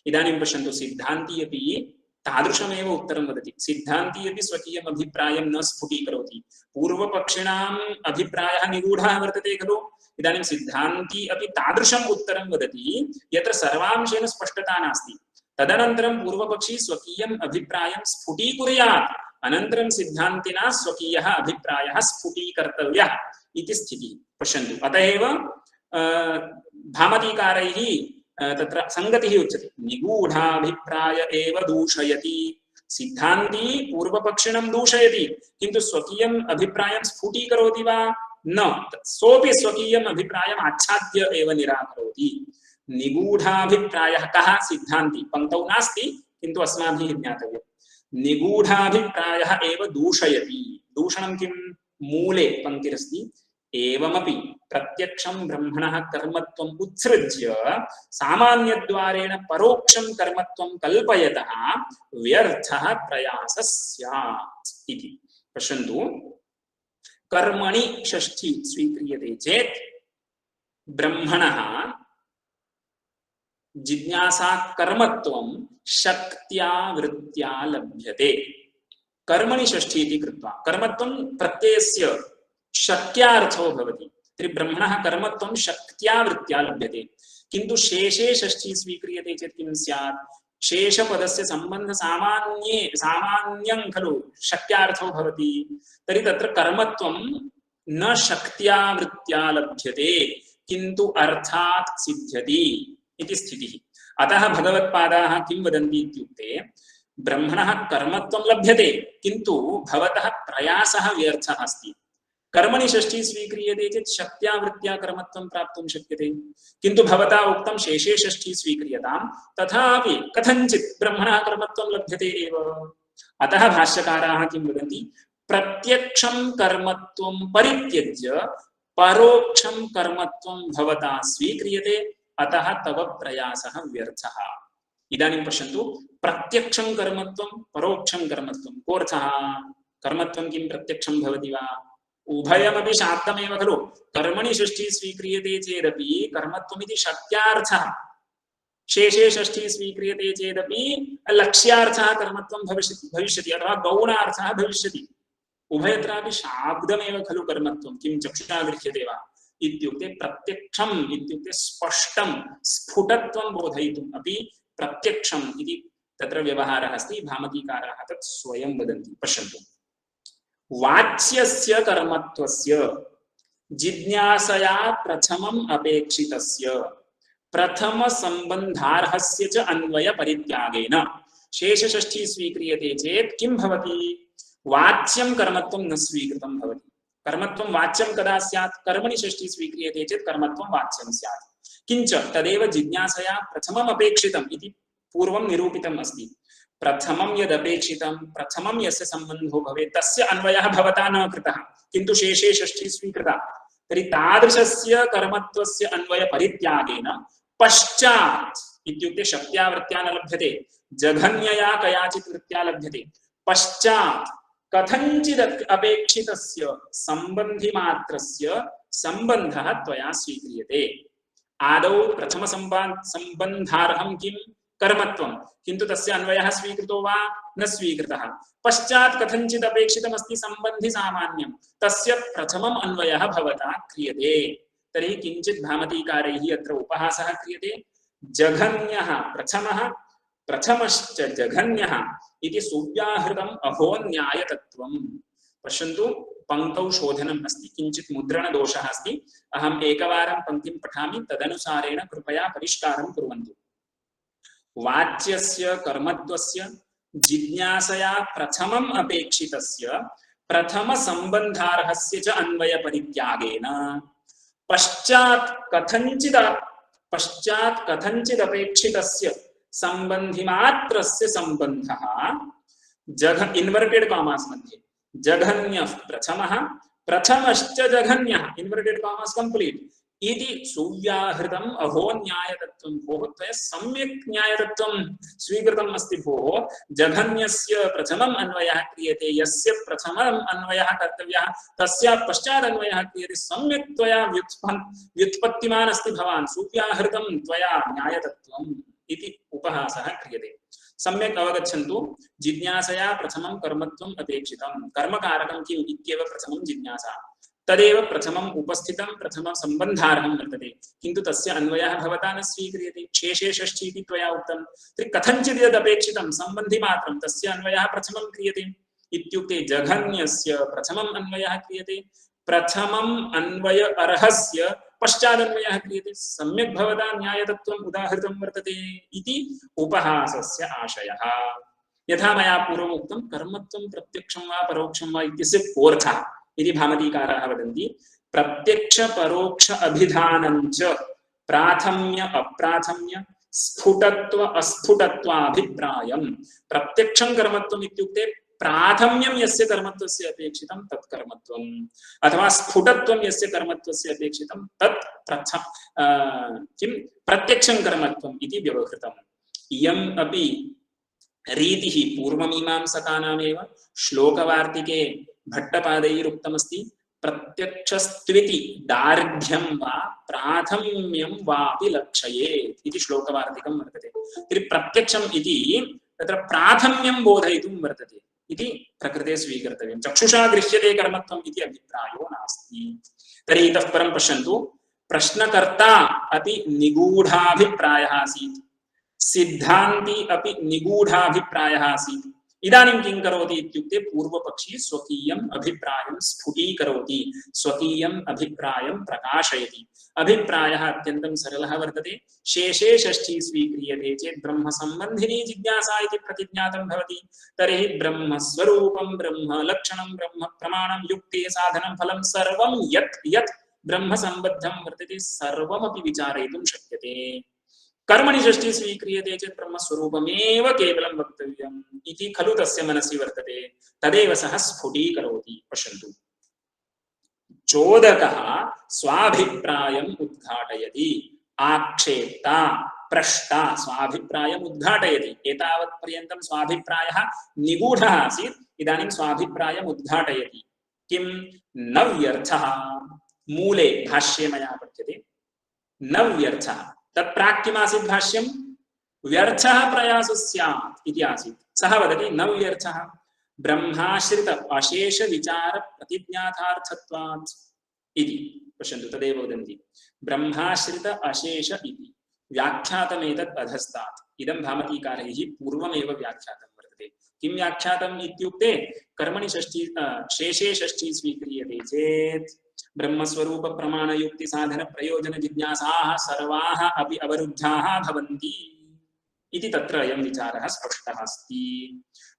इदानीं पश्यन्तु, सिद्धान्ती अपि तादृशमेव उत्तरं वदति। सिद्धान्ती यदि स्वकीयम् अभिप्रायं न स्फुटीकरोति, पूर्वपक्षिणाम् अभिप्रायः निगूढः वर्तते खलु, इदानीं सिद्धान्ती अपि तादृशम् उत्तरं वदति यत्र सर्वांशेन स्पष्टता नास्ति। तदनन्तरं पूर्वपक्षी स्वकीयम् अभिप्रायं स्फुटीकुर्यात्, अनन्तरं सिद्धान्तिना स्वकीयः अभिप्रायः स्फुटीकर्तव्यः इति स्थितिः। पश्यन्तु, अतः एव भामतीकारैः तत्र संगतिः उच्यते। निगूढाभिप्राय एव दूषयति, सिद्धान्ती पूर्वपक्षिणं दूषयति किन्तु स्वकीयम् अभिप्रायं स्फुटीकरोति वा न, सोऽपि स्वकीयम् अभिप्रायम् आच्छाद्य एव निराकरोति। निगूढाभिप्रायः कः? सिद्धान्ती। पङ्क्तौ नास्ति किन्तु अस्माभिः ज्ञातव्यम्। निगूढाभिप्रायः एव दूषयति। दूषणं किं? मूले पङ्क्तिरस्ति, एवमपि प्रत्यक्षं ब्रह्मणः कर्मत्वम् उत्सृज्य सामान्यद्वारेण परोक्षं कर्मत्वं कल्पयतः व्यर्थः प्रयासः स्यात् इति। पश्यन्तु, कर्मणि षष्ठी स्वीक्रियते चेत् ब्रह्मणः जिज्ञासा कर्मत्वं शक्त्या वृत्त्या लभ्यते। कर्मणि षष्ठी इति कृत्वा कर्मत्वं प्रत्ययस्य शक्यार्थो भवति। तर्हि ब्रह्मणः कर्मत्वं शक्त्या वृत्त्या लभ्यते, किन्तु शेषे षष्ठी स्वीक्रियते चेत् किं स्यात्? शेषपदस्य सम्बन्ध सामान्यं खलु शक्यार्थो भवति। तर्हि तत्र कर्मत्वं न शक्त्या वृत्त्या लभ्यते किन्तु अर्थात् सिद्ध्यति इति स्थितिः। अतः भगवत्पादाः किं वदन्ति इत्युक्ते, ब्रह्मणः कर्मत्वं लभ्यते किन्तु भवतः प्रयासः व्यर्थः अस्ति। कर्मणि षष्ठी स्वीक्रियते चेत् शक्त्या वृत्त्या कर्मत्वं प्राप्तुं शक्यते, किन्तु भवता उक्तं शेषे षष्ठी स्वीक्रियतां, तथापि कथञ्चित् ब्रह्मणः कर्मत्वं लभ्यते एव। अतः भाष्यकाराः किं वदन्ति? प्रत्यक्षं कर्मत्वं परित्यज्य परोक्षं कर्मत्वं भवता स्वीक्रियते, अतः तव प्रयासः व्यर्थः। इदानीं पश्यन्तु, प्रत्यक्षं कर्मत्वं परोक्षं कर्मत्वं कोऽर्थः? कर्मत्वं किं प्रत्यक्षं भवति वा? उभयमपि शाब्दमेव खलु। कर्मणि षष्ठी स्वीक्रियते चेदपि कर्मत्वमिति शक्यार्थः, शेषे षष्ठी स्वीक्रियते चेदपि लक्ष्यार्थः कर्मत्वं भविष्यति अथवा गौणार्थः भविष्यति। उभयत्रापि शाब्दमेव खलु कर्मत्वं। किं चक्षुषा गृह्यते वा इत्युक्ते प्रत्यक्षम् इत्युक्ते स्पष्टं स्फुटत्वं बोधयितुम् अपि प्रत्यक्षम् इति तत्र व्यवहारः अस्ति। भामतीकाराः तत् स्वयं वदन्ति। पश्यन्तु, वाच्यस्य कर्मत्वस्य जिज्ञासया प्रथमम् अपेक्षितस्य प्रथम संबंधार्हस्य च अन्वय परित्यागेन शेषषष्ठी स्वीक्रियते चेत् किं भवति? वाच्यं कर्मत्वं न स्वीकृतं भवति। कर्मत्वं वाच्यं कदा स्यात्? कर्मणि षष्ठी स्वीक्रियते चेत् कर्मत्वं वाच्यं स्यात्। किञ्च तदेव जिज्ञासया प्रथमम् अपेक्षितम् इति पूर्वं निरूपितम् अस्ति। प्रथमं यदपेक्षितं, प्रथमं यस्य सम्बन्धो भवेत् तस्य अन्वयः भवता न कृतः, किन्तु शेषे षष्ठी स्वीकृता। तर्हि तादृशस्य कर्मत्वस्य अन्वय परित्यागेन पश्चात् इत्युक्ते शक्त्या वृत्त्या न लभ्यते, जघन्यया कयाचित् वृत्त्या लभ्यते। पश्चात् कथञ्चित् अपेक्षितस्य सम्बन्धिमात्रस्य सम्बन्धः त्वया स्वीक्रियते। आदौ प्रथम सम्बन्धार्हं किं? कर्मत्वं, किन्तु तस्य अन्वयः स्वीकृतो वा? न स्वीकृतः। पश्चात् कथञ्चित् अपेक्षितमस्ति सम्बन्धि सामान्यं, तस्य प्रथमम् अन्वयः भवता क्रियते। तर्हि किञ्चित् भामतीकारैः अत्र उपहासः क्रियते। जघन्यः प्रथमः, प्रथमश्च जघन्यः इति सुव्याहृतम् अहोन्यायतत्त्वम्। पश्यन्तु, पंक्तौ शोधनम् अस्ति, किञ्चित् मुद्रणदोषः अस्ति। अहम् एकवारं पङ्क्तिं पठामि, तदनुसारेण कृपया परिष्कारं कुर्वन्तु। वाच्यस्य कर्मत्वस्य जिज्ञासया प्रथमम् अपेक्षितस्य प्रथम संबंधार्हस्य च अन्वय परित्यागेन पश्चात् कथञ्चित् अपेक्षितस्य संबंधिमात्रस्य संबंधः जघ इन्वर्टेड कॉमास मध्ये जघन्यः प्रथमः प्रथमश्च जघन्यः इन्वर्टेड कॉमास कंप्लीट इति सुव्याहृतम् अहो न्यायतत्त्वं। भोः त्वया सम्यक् न्यायतत्त्वं स्वीकृतम् अस्ति भोः। जघन्यस्य प्रथमम् अन्वयः क्रियते, यस्य प्रथमम् अन्वयः कर्तव्यः तस्य पश्चात् अन्वयः क्रियते। सम्यक् त्वया व्युत्पत्तिमान् अस्ति भवान्, सुव्याहृतं त्वया न्यायतत्त्वम् इति उपहासः क्रियते। सम्यक् अवगच्छन्तु। जिज्ञासया प्रथमं कर्मत्वम् अपेक्षितं। कर्मकारकं किम् इत्येव प्रथमं जिज्ञासा। तदेव प्रथमम् उपस्थितं प्रथम सम्बन्धार्हं वर्तते, किन्तु तस्य अन्वयः भवता न स्वीक्रियते। शेषे षष्ठी इति त्वया उक्तं। तर्हि कथञ्चित् यदपेक्षितं सम्बन्धिमात्रं तस्य अन्वयः प्रथमं क्रियते इत्युक्ते जघन्यस्य प्रथमम् अन्वयः क्रियते, प्रथमम् अन्वय अर्हस्य पश्चादन्वयः क्रियते। सम्यक् भवता न्यायतत्त्वम् उदाहृतं वर्तते इति उपहासस्य आशयः। यथा मया पूर्वम् उक्तं कर्मत्वं प्रत्यक्षं वा परोक्षं वा इत्यस्य कोऽर्थः इति भामतीकाराः वदन्ति। प्रत्यक्ष परोक्ष अभिधानञ्च प्राथम्य अप्राथम्य स्फुटत्व अस्फुटत्वाभिप्रायं। प्रत्यक्षं कर्मत्वम् इत्युक्ते प्राथम्यं यस्य कर्मत्वस्य अपेक्षितं तत् कर्मत्वम्, अथवा स्फुटत्वं यस्य कर्मत्वस्य अपेक्षितं तत् किं प्रत्यक्षं कर्मत्वम् इति व्यवहृतम्। इयम् अपि रीतिः पूर्वमीमांसकानामेव। श्लोकवार्तिके भट्टपादैरुक्तमस्ति प्रत्यक्षस्त्विति दार्ढ्यं वा प्राथम्यं वापि लक्षयेत् इति श्लोकवार्तिकं वर्तते। तर्हि प्रत्यक्षम् इति तत्र प्राथम्यं बोधयितुं वर्तते इति प्रकृते स्वीकर्तव्यं। चक्षुषा गृह्यते कर्मत्वम् इति अभिप्रायो नास्ति। तर्हि इतः परं पश्यन्तु, प्रश्नकर्ता अपि निगूढाभिप्रायः आसीत्, सिद्धान्ती अपि निगूढाभिप्रायः आसीत्। इदानीं किं करोति इत्युक्ते पूर्वपक्षी स्वकीयम् अभिप्रायं स्फुटीकरोति, स्वकीयम् अभिप्रायं प्रकाशयति। अभिप्रायः अत्यन्तं सरलः वर्तते। शेषे षष्ठी स्वीक्रियते चेत् ब्रह्मसम्बन्धिनी जिज्ञासा इति प्रतिज्ञातं भवति। तर्हि ब्रह्मस्वरूपं ब्रह्मलक्षणं ब्रह्मप्रमाणं युक्ते साधनं फलं सर्वं यत् यत् ब्रह्मसम्बद्धं वर्तते सर्वमपि विचारयितुं शक्यते। कर्मणि षष्ठी स्वीक्रियते चेत् ब्रह्मस्वरूपमेव केवलं वक्तव्यम् इति खलु तस्य मनसि वर्तते। तदेव सः स्फुटीकरोति। पश्यन्तु, चोदकः स्वाभिप्रायम् उद्घाटयति, आक्षेप्ता प्रष्टा स्वाभिप्रायम् उद्घाटयति। एतावत्पर्यन्तं स्वाभिप्रायः निगूढः आसीत्, इदानीं स्वाभिप्रायम् उद्घाटयति। किं न व्यर्थः। मूले भाष्ये मया पठ्यते न व्यर्थः। तत्प्राक् किमासीत् भाष्यं, व्यर्थः प्रयासः स्यात् इति आसीत्। सः वदति न व्यर्थः ब्रह्माश्रित अशेष विचार प्रतिज्ञातार्थत्वात् इति। पश्यन्तु, तदेव वदन्ति ब्रह्माश्रित अशेष इति व्याख्यातमेतत् अधस्तात्। इदं भामतीकारैः पूर्वमेव व्याख्यातं वर्तते। किं व्याख्यातम् इत्युक्ते कर्मणि षष्ठी शेषे षष्ठी स्वीक्रियते चेत् ब्रह्मस्वरूप प्रमाण युक्ति साधन प्रयोजन जिज्ञासाः सर्वाः अपि अवरुद्धाः भवन्ति इति तत्र अयं विचारः स्पष्टः अस्ति।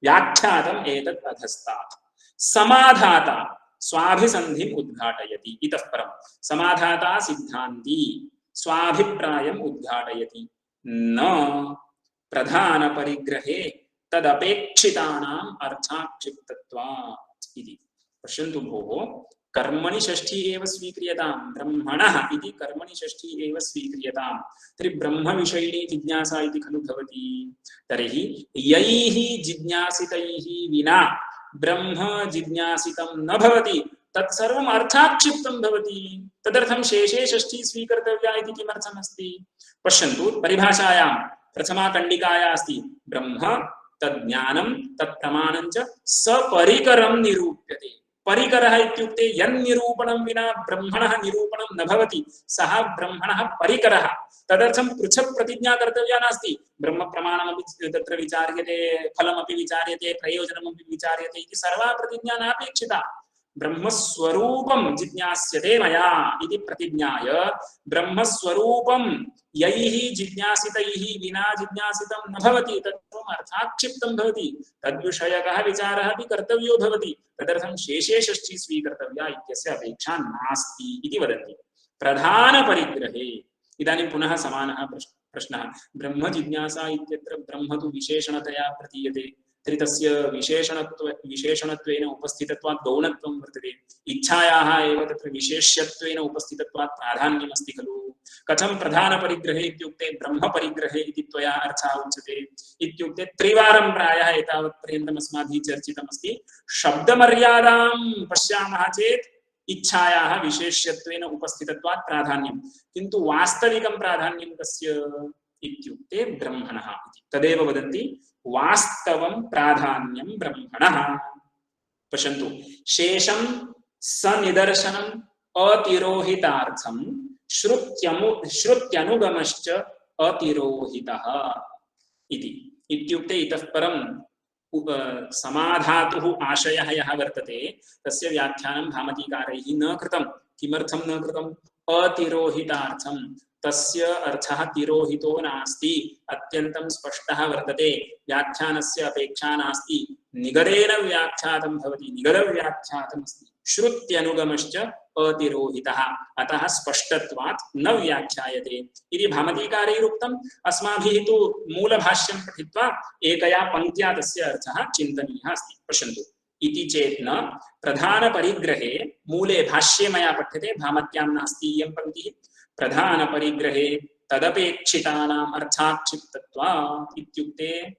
व्याख्यातम् एतत् अधस्तात्। समाधाता स्वाभिसन्धिम् उद्घाटयति। इतः परं समाधाता सिद्धान्ती स्वाभिप्रायम् उद्घाटयति। न प्रधान परिग्रहे तदपेक्षितानाम् अर्थाक्षिप्तत्वात् इति। पश्यन्तु भोः, कर्मणि षष्ठी एव स्वीक्रियतां, ब्रह्मणः इति कर्मणि षष्ठी एव स्वीक्रियतां। तर्हि ब्रह्मविषयिणी जिज्ञासा इति खलु भवति। तर्हि यैः जिज्ञासितैः विना ब्रह्म जिज्ञासितं न भवति तत्सर्वम् अर्थाक्षिप्तं भवति। तदर्थं शेषे षष्ठी स्वीकर्तव्या इति किमर्थमस्ति। पश्यन्तु, परिभाषायां प्रथमा कण्डिकाया अस्ति ब्रह्म तज्ज्ञानं तत्प्रमाणं च सपरिकरं निरूप्यते। परिकरः इत्युक्ते यन्निरूपणं विना ब्रह्मणः निरूपणं न भवति, सः ब्रह्मणः परिकरः। तदर्थं पृथक् प्रतिज्ञा कर्तव्या नास्ति। ब्रह्मप्रमाणमपि तत्र विचार्यते, फलमपि विचार्यते, प्रयोजनमपि विचार्यते इति सर्वा प्रतिज्ञा नापेक्षिता। ब्रह्मस्वरूपं जिज्ञास्यते मया इति प्रतिज्ञाय ब्रह्मस्वरूपं यैः जिज्ञासितैः विना जिज्ञासितं न भवति, तत्त्वम् अर्थाक्षिप्तं भवति। तद्विषयकः विचारः अपि कर्तव्यो भवति। तदर्थं शेषे षष्ठी स्वीकर्तव्या इत्यस्य अपेक्षा नास्ति इति वदन्ति। प्रधानपरिग्रहे इदानीं पुनः समानः प्रश्नः। ब्रह्मजिज्ञासा इत्यत्र ब्रह्म तु विशेषणतया प्रतीयते। तर्हि तस्य विशेषणत्वेन उपस्थितत्वात् गौणत्वं वर्तते। इच्छायाः एव तत्र विशेष्यत्वेन उपस्थितत्वात् प्राधान्यमस्ति खलु। कथं प्रधानपरिग्रहे इत्युक्ते ब्रह्मपरिग्रहे इति त्वया अर्थः उच्यते इत्युक्ते त्रिवारं प्रायः एतावत्पर्यन्तम् अस्माभिः चर्चितमस्ति। शब्दमर्यादां पश्यामः चेत् इच्छायाः विशेष्यत्वेन उपस्थितत्वात् प्राधान्यं, किन्तु वास्तविकं प्राधान्यं कस्य इत्युक्ते ब्रह्मणः इति तदेव वदन्ति वास्तवं प्राधान्यं ब्रह्मणः। पश्यन्तु शेषं सनिदर्शनम् अतिरोहितार्थं श्रुत्यनुगमश्च अतिरोहितः इति। इत्युक्ते इतः परं समाधातुः आशयः यः वर्तते तस्य व्याख्यानं भामतीकारैः न कृतं। किमर्थं न कृतम्? अतिरोहितार्थं। तस्य अर्थः तिरोहितो नास्ति, अत्यन्तं स्पष्टः वर्तते, व्याख्यानस्य अपेक्षा नास्ति, निगदेन व्याख्यातं भवति, निगदव्याख्यातम् अस्ति। श्रुत्यनुगमश्च अतिरोहितः, अतः स्पष्टत्वात् न व्याख्यायते इति भामतीकारैरुक्तम्। अस्माभिः तु मूलभाष्यं पठित्वा एकया पङ्क्त्या तस्य अर्थः चिन्तनीयः अस्ति। पश्यन्तु, इति चेत् न प्रधानपरिग्रहे मूले भाष्ये मया पठ्यते, भामत्यां नास्ति इयं पङ्क्तिः। प्रधानपरिग्रहे तदपेक्षितानाम् अर्थाक्षिप्तत्वात् इत्युक्ते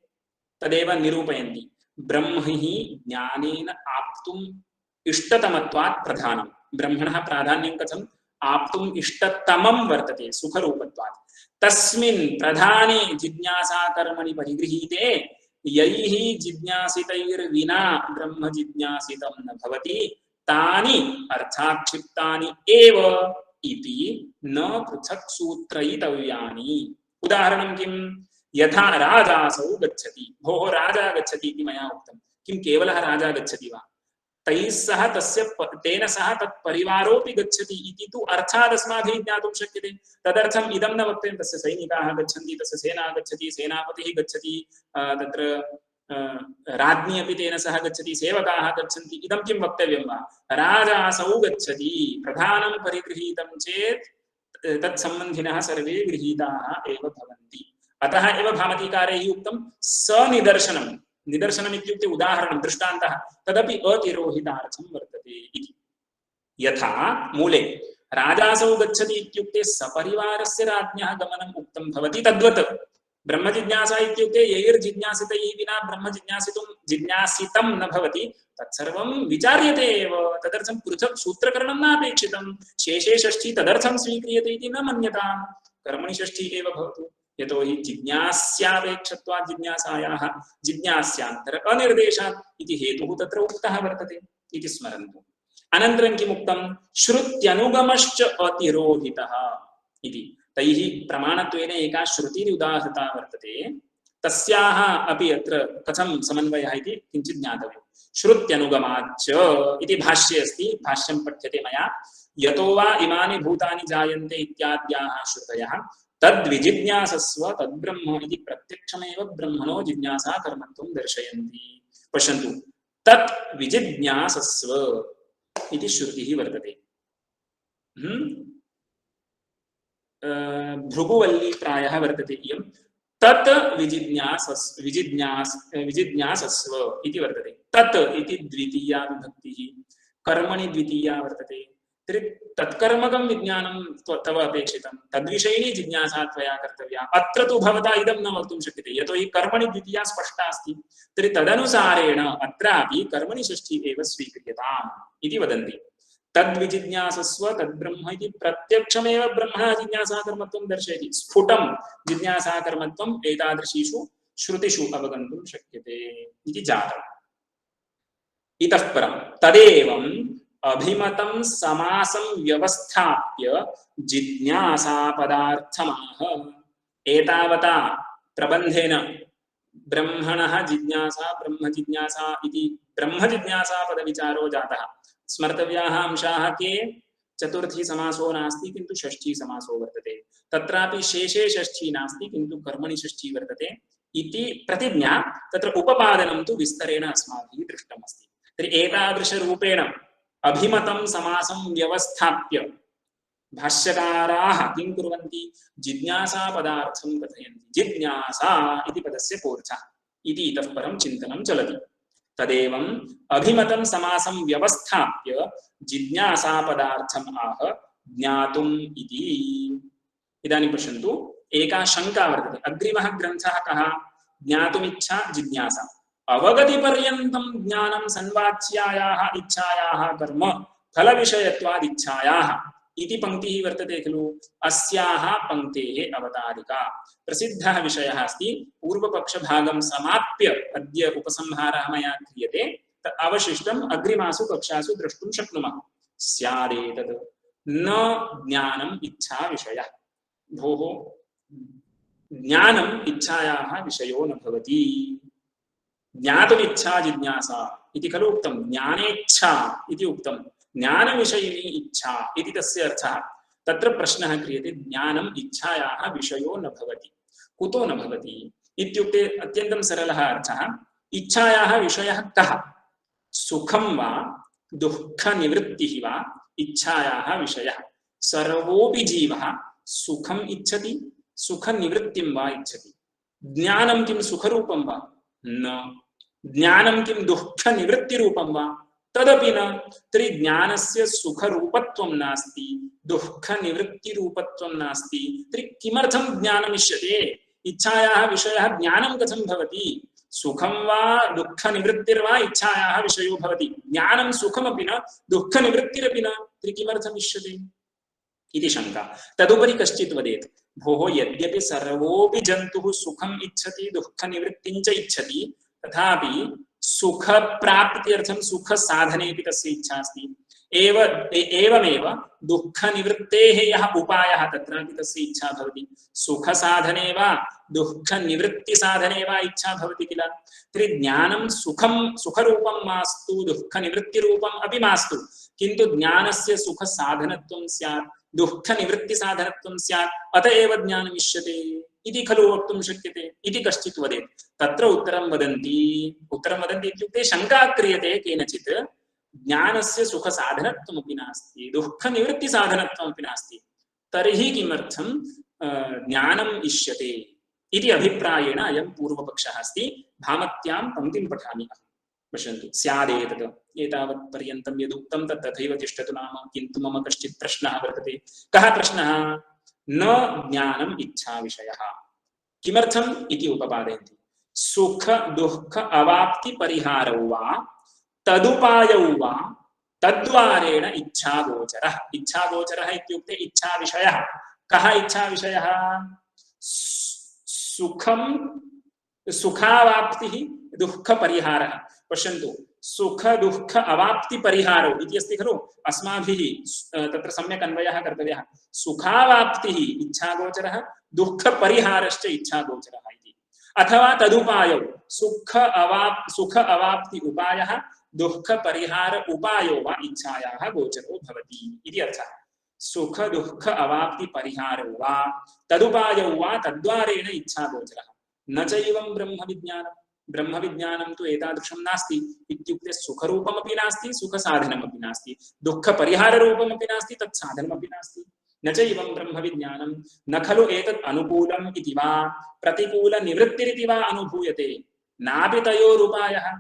तदेव निरूपयन्ति। ब्रह्म हि ज्ञानेन आप्तुम् इष्टतमत्वात् प्रधानम्। ब्रह्मणः प्राधान्यं कथम्? आप्तुम् इष्टतमं वर्तते सुखरूपत्वात्। तस्मिन् प्रधाने जिज्ञासाकर्मणि परिगृहीते यैः जिज्ञासितैर्विना ब्रह्म जिज्ञासितं न भवति तानि अर्थाक्षिप्तानि एव इति न पृथक् सूत्रयितव्यानि। उदाहरणं किं? यथा राजासौ गच्छति। भोः राजा गच्छति इति मया उक्तं। किं केवलः राजा गच्छति वा? तैः सह तेन सह तत्परिवारोऽपि गच्छति इति तु अर्थात् अस्माभिः ज्ञातुं शक्यते। तदर्थम् इदं न वक्तव्यं तस्य सैनिकाः गच्छन्ति, तस्य सेना गच्छति, सेनापतिः गच्छति, तत्र राज्ञी अपि तेन सह गच्छति, सेवकाः गच्छन्ति, इदं किं वक्तव्यं वा? राजासौ गच्छति प्रधानं परिगृहीतं चेत् तत्सम्बन्धिनः सर्वे गृहीताः एव भवन्ति। अतः एव भामतीकारैः उक्तं सनिदर्शनं। निदर्शनम् इत्युक्ते उदाहरणं, दृष्टान्तः, तदपि अतिरोहितार्थं वर्तते इति। यथा मूले राजासौ गच्छति इत्युक्ते सपरिवारस्य राज्ञः गमनम् उक्तं भवति, तद्वत् ब्रह्मजिज्ञासा इत्युक्ते यैर्जिज्ञासितैः विना ब्रह्म जिज्ञासितं न भवति, तत्सर्वं विचार्यते एव। तदर्थं पृथक् सूत्रकरणं नापेक्षितं। शेषे षष्ठी तदर्थं स्वीक्रियते इति न मन्यताम्। कर्मणि षष्ठी एव भवतु, यतोहि जिज्ञास्यापेक्षत्वात् जिज्ञासायाः जिज्ञास्यान्तर अनिर्देशात् इति हेतुः तत्र उक्तः वर्तते इति स्मरन्तु। अनन्तरं किमुक्तं? श्रुत्यनुगमश्च अतिरोहितः इति। तैः प्रमाणत्वेन एका श्रुतिः उदाहृता वर्तते, तस्याः अपि अत्र कथं समन्वयः इति किञ्चित् ज्ञातव्यम्। श्रुत्यनुगमाच्च इति भाष्ये अस्ति, भाष्यं पठ्यते मया। यतो वा इमानि भूतानि जायन्ते इत्याद्याः श्रुतयः तद्विजिज्ञासस्व तद्ब्रह्म इति प्रत्यक्षमेव ब्रह्मणो जिज्ञासा कर्मत्वं दर्शयन्ति। पश्यन्तु, तत् विजिज्ञासस्व इति श्रुतिः वर्तते। भृगुवल्ली प्रायः वर्तते इयं। तत् विजिज्ञासस्व इति वर्तते। तत् इति द्वितीया विभक्तिः, कर्मणि द्वितीया वर्तते। तत्कर्मकं विज्ञानं तव अपेक्षितं, तद्विषयिणी जिज्ञासा त्वया कर्तव्या। अत्र तु भवता इदं न वक्तुं शक्यते, यतोहि कर्मणि द्वितीया स्पष्टा अस्ति। तर्हि तदनुसारेण अत्रापि कर्मणि षष्ठी एव स्वीक्रियताम् इति वदन्ति। तद्विजिज्ञासस्व तद्ब्रह्म इति प्रत्यक्षमेव ब्रह्मणः जिज्ञासाकर्मत्वं दर्शयति। स्फुटं जिज्ञासाकर्मत्वम् एतादृशीषु श्रुतिषु अवगन्तुं शक्यते इति जातम्। इतः परं तदेवं अभिमतं समासं व्यवस्थाप्य जिज्ञासापदार्थमाह। एतावता प्रबन्धेन ब्रह्मणः जिज्ञासा ब्रह्मजिज्ञासा इति ब्रह्मजिज्ञासापदविचारो जातः। स्मर्तव्याः अंशाः के? चतुर्थी समासो नास्ति किन्तु षष्ठी समासो वर्तते। तत्रापि शेषे षष्ठी नास्ति किन्तु कर्मणि षष्ठी वर्तते इति प्रतिज्ञा। तत्र उपपादनं तु विस्तरेण अस्माभिः दृष्टमस्ति। तर्हि एतादृशरूपेण अभिमतं समासं व्यवस्थाप्य भाष्यकाराः किं कुर्वन्ति? जिज्ञासा पदार्थं कथयन्ति। जिज्ञासा इति पदस्य कोऽर्थः इति इतः परं चिन्तनं चलति। तदेवम् अभिमतं समासं व्यवस्थाप्य जिज्ञासा पदार्थम् आह ज्ञातुम् इति। इदानीं पश्यन्तु, एका शङ्का वर्तते। अग्रिमः ग्रन्थः कः? ज्ञातुमिच्छा जिज्ञासा। अवगतिपर्यन्तं ज्ञानं सन्वाच्यायाः इच्छायाः कर्म फलविषयत्वादिच्छायाः इति पंक्तिः वर्तते खलु अस्याः पंक्तेः अवतारिका प्रसिद्धः विषयः अस्ति पूर्वपक्षभागं समाप्य अद्य उपसंहारः मया क्रियते अवशिष्टम् अग्रिमासु कक्षासु द्रष्टुं शक्नुमः स्यादेतत् न ज्ञानम् इच्छा विषयः भोः ज्ञानम् इच्छायाः विषयो न भवति ज्ञातुमिच्छा जिज्ञासा इति खलु उक्तं ज्ञानेच्छा इति उक्तं ज्ञानविषयिणी इच्छा इति तस्य अर्थः तत्र प्रश्नः क्रियते ज्ञानम् इच्छायाः विषयो न भवति कुतो न भवति इत्युक्ते अत्यन्तं सरलः अर्थः इच्छायाः विषयः कः सुखं वा दुःखनिवृत्तिः वा इच्छायाः विषयः सर्वोऽपि जीवः सुखम् इच्छति सुखनिवृत्तिं वा इच्छति ज्ञानं किं सुखरूपं वा न ज्ञानं किं दुःखनिवृत्तिरूपं वा तदपि न तर्हि ज्ञानस्य सुखरूपत्वं नास्ति दुःखनिवृत्तिरूपत्वं नास्ति तर्हि किमर्थं ज्ञानमिष्यते इच्छायाः विषयः ज्ञानं कथं भवति सुखं वा दुःखनिवृत्तिर्वा इच्छायाः विषयो भवति ज्ञानं सुखमपि न दुःखनिवृत्तिरपि न तर्हि किमर्थमिष्यते इति शंका तदुपरि कश्चित् वदेत् भोः यद्यपि सर्वोऽपि जन्तुः सुखम् इच्छति दुःखनिवृत्तिं च इच्छति तथापि सुखप्राप्त्यर्थं सुखसाधनेऽपि तस्य इच्छा अस्ति एवमेव दुःखनिवृत्तेः यः उपायः तत्रापि तस्य इच्छा भवति सुखसाधने वा दुःखनिवृत्तिसाधने वा इच्छा भवति किल तर्हि ज्ञानं सुखरूपं मास्तु दुःखनिवृत्तिरूपम् अपि मास्तु किन्तु ज्ञानस्य सुखसाधनत्वं स्यात् दुःखनिवृत्तिसाधनत्वं स्यात् अत एव ज्ञानमिष्यते इति खलु वक्तुं शक्यते इति कश्चित् वदेत् तत्र उत्तरं वदन्ति इत्युक्ते शङ्का क्रियते केनचित् ज्ञानस्य सुखसाधनत्वमपि नास्ति दुःखनिवृत्तिसाधनत्वमपि नास्ति तर्हि किमर्थं ज्ञानम् इष्यते इति अभिप्रायेण अयं पूर्वपक्षः अस्ति भामत्यां पङ्क्तिं पठामि अहं पश्यन्तु स्यादेतत् एतावत् पर्यन्तं यदुक्तं तत् तथैव तिष्ठतु नाम किन्तु मम कश्चित् प्रश्नः वर्तते कः प्रश्नः न ज्ञानम् इच्छा विषयः किमर्थम् इति उपपादयन्ति सुख दुःख अवाप्ति परिहारौ वा तदुपायौ वा तद्वारेण इच्छागोचरः इत्युक्ते इच्छा विषयः कः इच्छा विषयः सुखं सुखावाप्तिः दुःख परिहारः पश्यन्तु सुख दुःख अवाप्ति परिहारो इति अस्ति खलु अस्माभिः तत्र सम्यक् अन्वयः कर्तव्यः सुखावाप्तिः इच्छागोचरः दुःख परिहारश्च इच्छागोचरः इति अथवा तदुपायौ सुख अवाप्ति उपायः दुःख परिहार उपायो वा इच्छायाः गोचरो भवति इति अर्थः सुख दुःख अवाप्ति परिहारो वा तदुपायौ वा तद्वारेण इच्छागोचरः न चैवं ब्रह्मविज्ञानं तु एतादृशं नास्ति इत्युक्ते सुखरूपमपि नास्ति सुखसाधनमपि नास्ति दुःखपरिहाररूपमपि नास्ति तत्साधनमपि नास्ति न चैवं ब्रह्मविज्ञानं न खलु एतत् अनुकूलम् इति वा प्रतिकूलनिवृत्तिरिति वा अनुभूयते नापि तयोरुपायः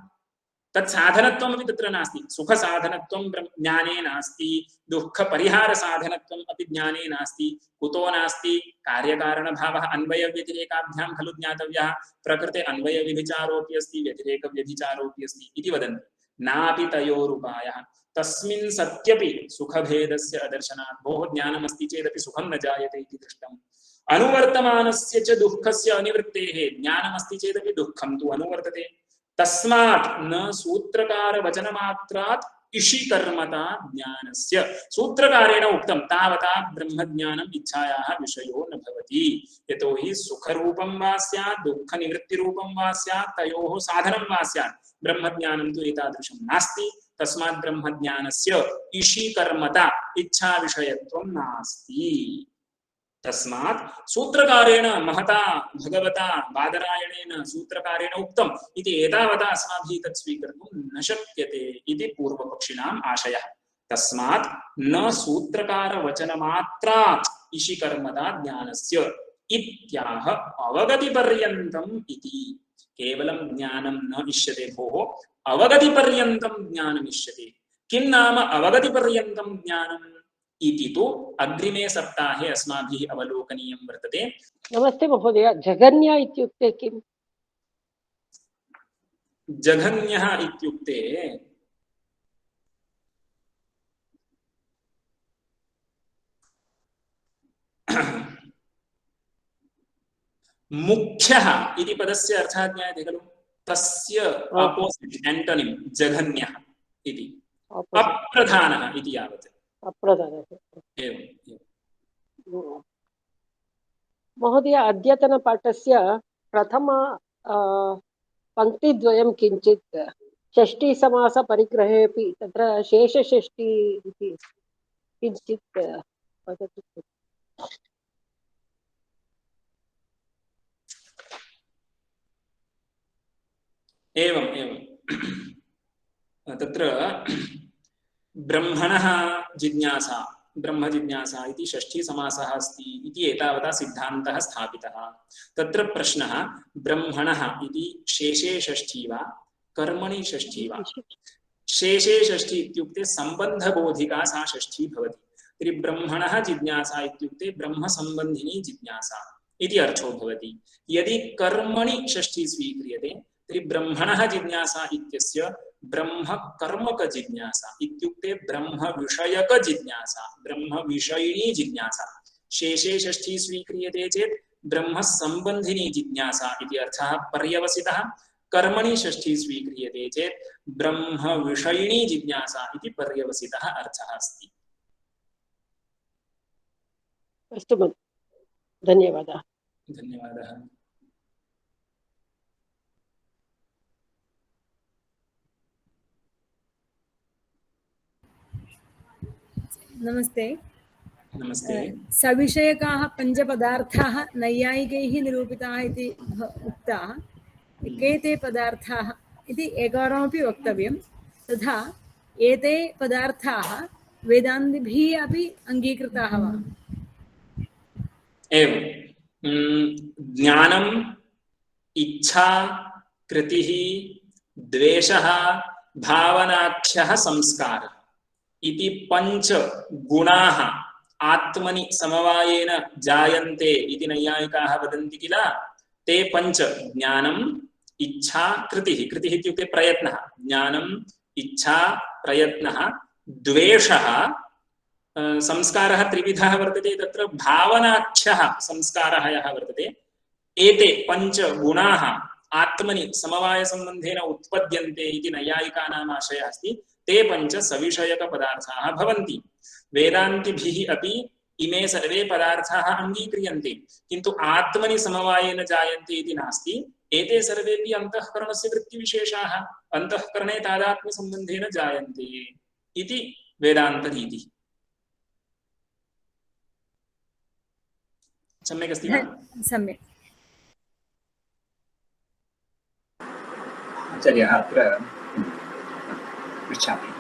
तत्साधनत्वमपि तत्र नास्ति सुखसाधनत्वं ज्ञाने नास्ति दुःखपरिहारसाधनत्वम् अपि ज्ञाने नास्ति कुतो नास्ति कार्यकारणभावः अन्वयव्यतिरेकाभ्यां खलु ज्ञातव्यः प्रकृते अन्वयव्यभिचारोऽपि अस्ति व्यतिरेकव्यभिचारोऽपि अस्ति इति वदन्ति नापि तयोरुपायः तस्मिन् सत्यपि सुखभेदस्य अदर्शनात् भोः ज्ञानमस्ति चेदपि सुखं न जायते इति दृष्टम् अनुवर्तमानस्य च दुःखस्य अनिवृत्तेः ज्ञानमस्ति चेदपि दुःखं तु अनुवर्तते तस्मात् न सूत्रकार वचनमात्रात् इषि कर्मता ज्ञानस्य सूत्रकारेण उक्तं तावता ब्रह्मज्ञानम् इच्छायाः विषयो न भवति यतोहि सुखरूपं वा स्यात् दुःखनिवृत्तिरूपं वा स्यात् तयोः साधनं वा स्यात् ब्रह्मज्ञानं तु एतादृशं नास्ति तस्मात् ब्रह्मज्ञानस्य इषि कर्मता इच्छाविषयत्वं नास्ति तस्मात् सूत्रकारेण महता भगवता बादरायणेन सूत्रकारेण उक्तम् इति एतावता अस्माभिः तत् स्वीकर्तुं न शक्यते इति पूर्वपक्षिणाम् आशयः तस्मात् न सूत्रकारवचनमात्रात् इषि कर्मता ज्ञानस्य इत्याह अवगतिपर्यन्तम् इति केवलं ज्ञानं न इष्यते भोः अवगतिपर्यन्तं ज्ञानम् इष्यते किं नाम अवगतिपर्यन्तं ज्ञानम् इति तु अग्रिमे सप्ताहे अस्माभिः अवलोकनीयं वर्तते। नमस्ते महोदय, जघन्य इत्युक्ते किम्? जघन्यः इत्युक्ते मुख्यः इति पदस्य अर्थः ज्ञायते खलु? तस्य अपोजिट् एंटोनिम जघन्यः इति। अप्रधानः इति यावत्। अप्रधानः। एवं। महोदय, अद्यतनपाठस्य प्रथम पङ्क्तिद्वयं किञ्चित् षष्ठीसमासपरिग्रहे अपि तत्र शेषषष्ठी इति किञ्चित् वदतु। एवम् एवं तत्र ब्रह्मणः जिज्ञासा ब्रह्म जिज्ञासा इति षष्ठी समासः अस्ति इति एतावता सिद्धान्तः स्थापितः। तत्र प्रश्नः ब्रह्मणः इति शेषे षष्ठी वा कर्मणि षष्ठी वा? शेषे षष्ठी इत्युक्ते सम्बन्धबोधिका सा षष्ठी भवति। तर्हि ब्रह्मणः जिज्ञासा इत्युक्ते ब्रह्मसम्बन्धिनी जिज्ञासा इति अर्थो भवति। यदि कर्मणि षष्ठी स्वीक्रियते तर्हि ब्रह्मणः जिज्ञासा इत्यस्य ब्रह्म कर्मक जिज्ञासा इत्युक्ते ब्रह्म विषयक जिज्ञासा ब्रह्म विषयिणी जिज्ञासा। शेषे षष्ठी स्वीक्रियते चेत् ब्रह्म संबंधिनी जिज्ञासा इति अर्थः पर्यवसितः। कर्मणि षष्ठी स्वीक्रियते चेत् ब्रह्म विषयिणी जिज्ञासा इति पर्यवसितः अर्थः अस्ति। अस्तु, धन्यवादः। धन्यवादः। नमस्ते। नमस्ते। सविषयकाः पञ्चपदार्थाः नैयायिकैः निरूपिताः इति उक्ताः। के ते पदार्थाः इति एकवारमपि वक्तव्यं। तथा एते पदार्थाः वेदान्तिभिः अपि अङ्गीकृताः वा? एवं ज्ञानम्, इच्छा, कृतिः, द्वेषः, भावनाख्यः संस्कारः इति पंच गुणाः आत्मनि समवायेन जायन्ते इति नैयायिकाः वदन्ति किल। ते पंच ज्ञानम्, इच्छा, कृतिः। कृतिः इत्युक्ते प्रयत्नः। ज्ञानम्, इच्छा, प्रयत्नः, द्वेषः, संस्कारः त्रिविधः वर्तते। तत्र भावनाख्यः संस्कारः यः वर्तते, एते पंच गुणाः आत्मनि समवायसम्बन्धेन उत्पद्यन्ते इति नैयायिकानाम् आशयः अस्ति। ते पंच सविषयक पदार्थाः भवन्ति। वेदान्तिभिः अपि इमे सर्वे पदार्थाः अङ्गीक्रियन्ते, किन्तु आत्मनि समवायेन जायन्ते इति नास्ति। एते सर्वेपि अन्तःकरणस्य वृत्तिविशेषाः, अन्तःकरणे तादात्म्यसम्बन्धेन जायन्ते इति वेदान्तरीतिः। सम्यक् अस्ति वा? सम्यक्। आचार्यः अत्र पृच्छामि।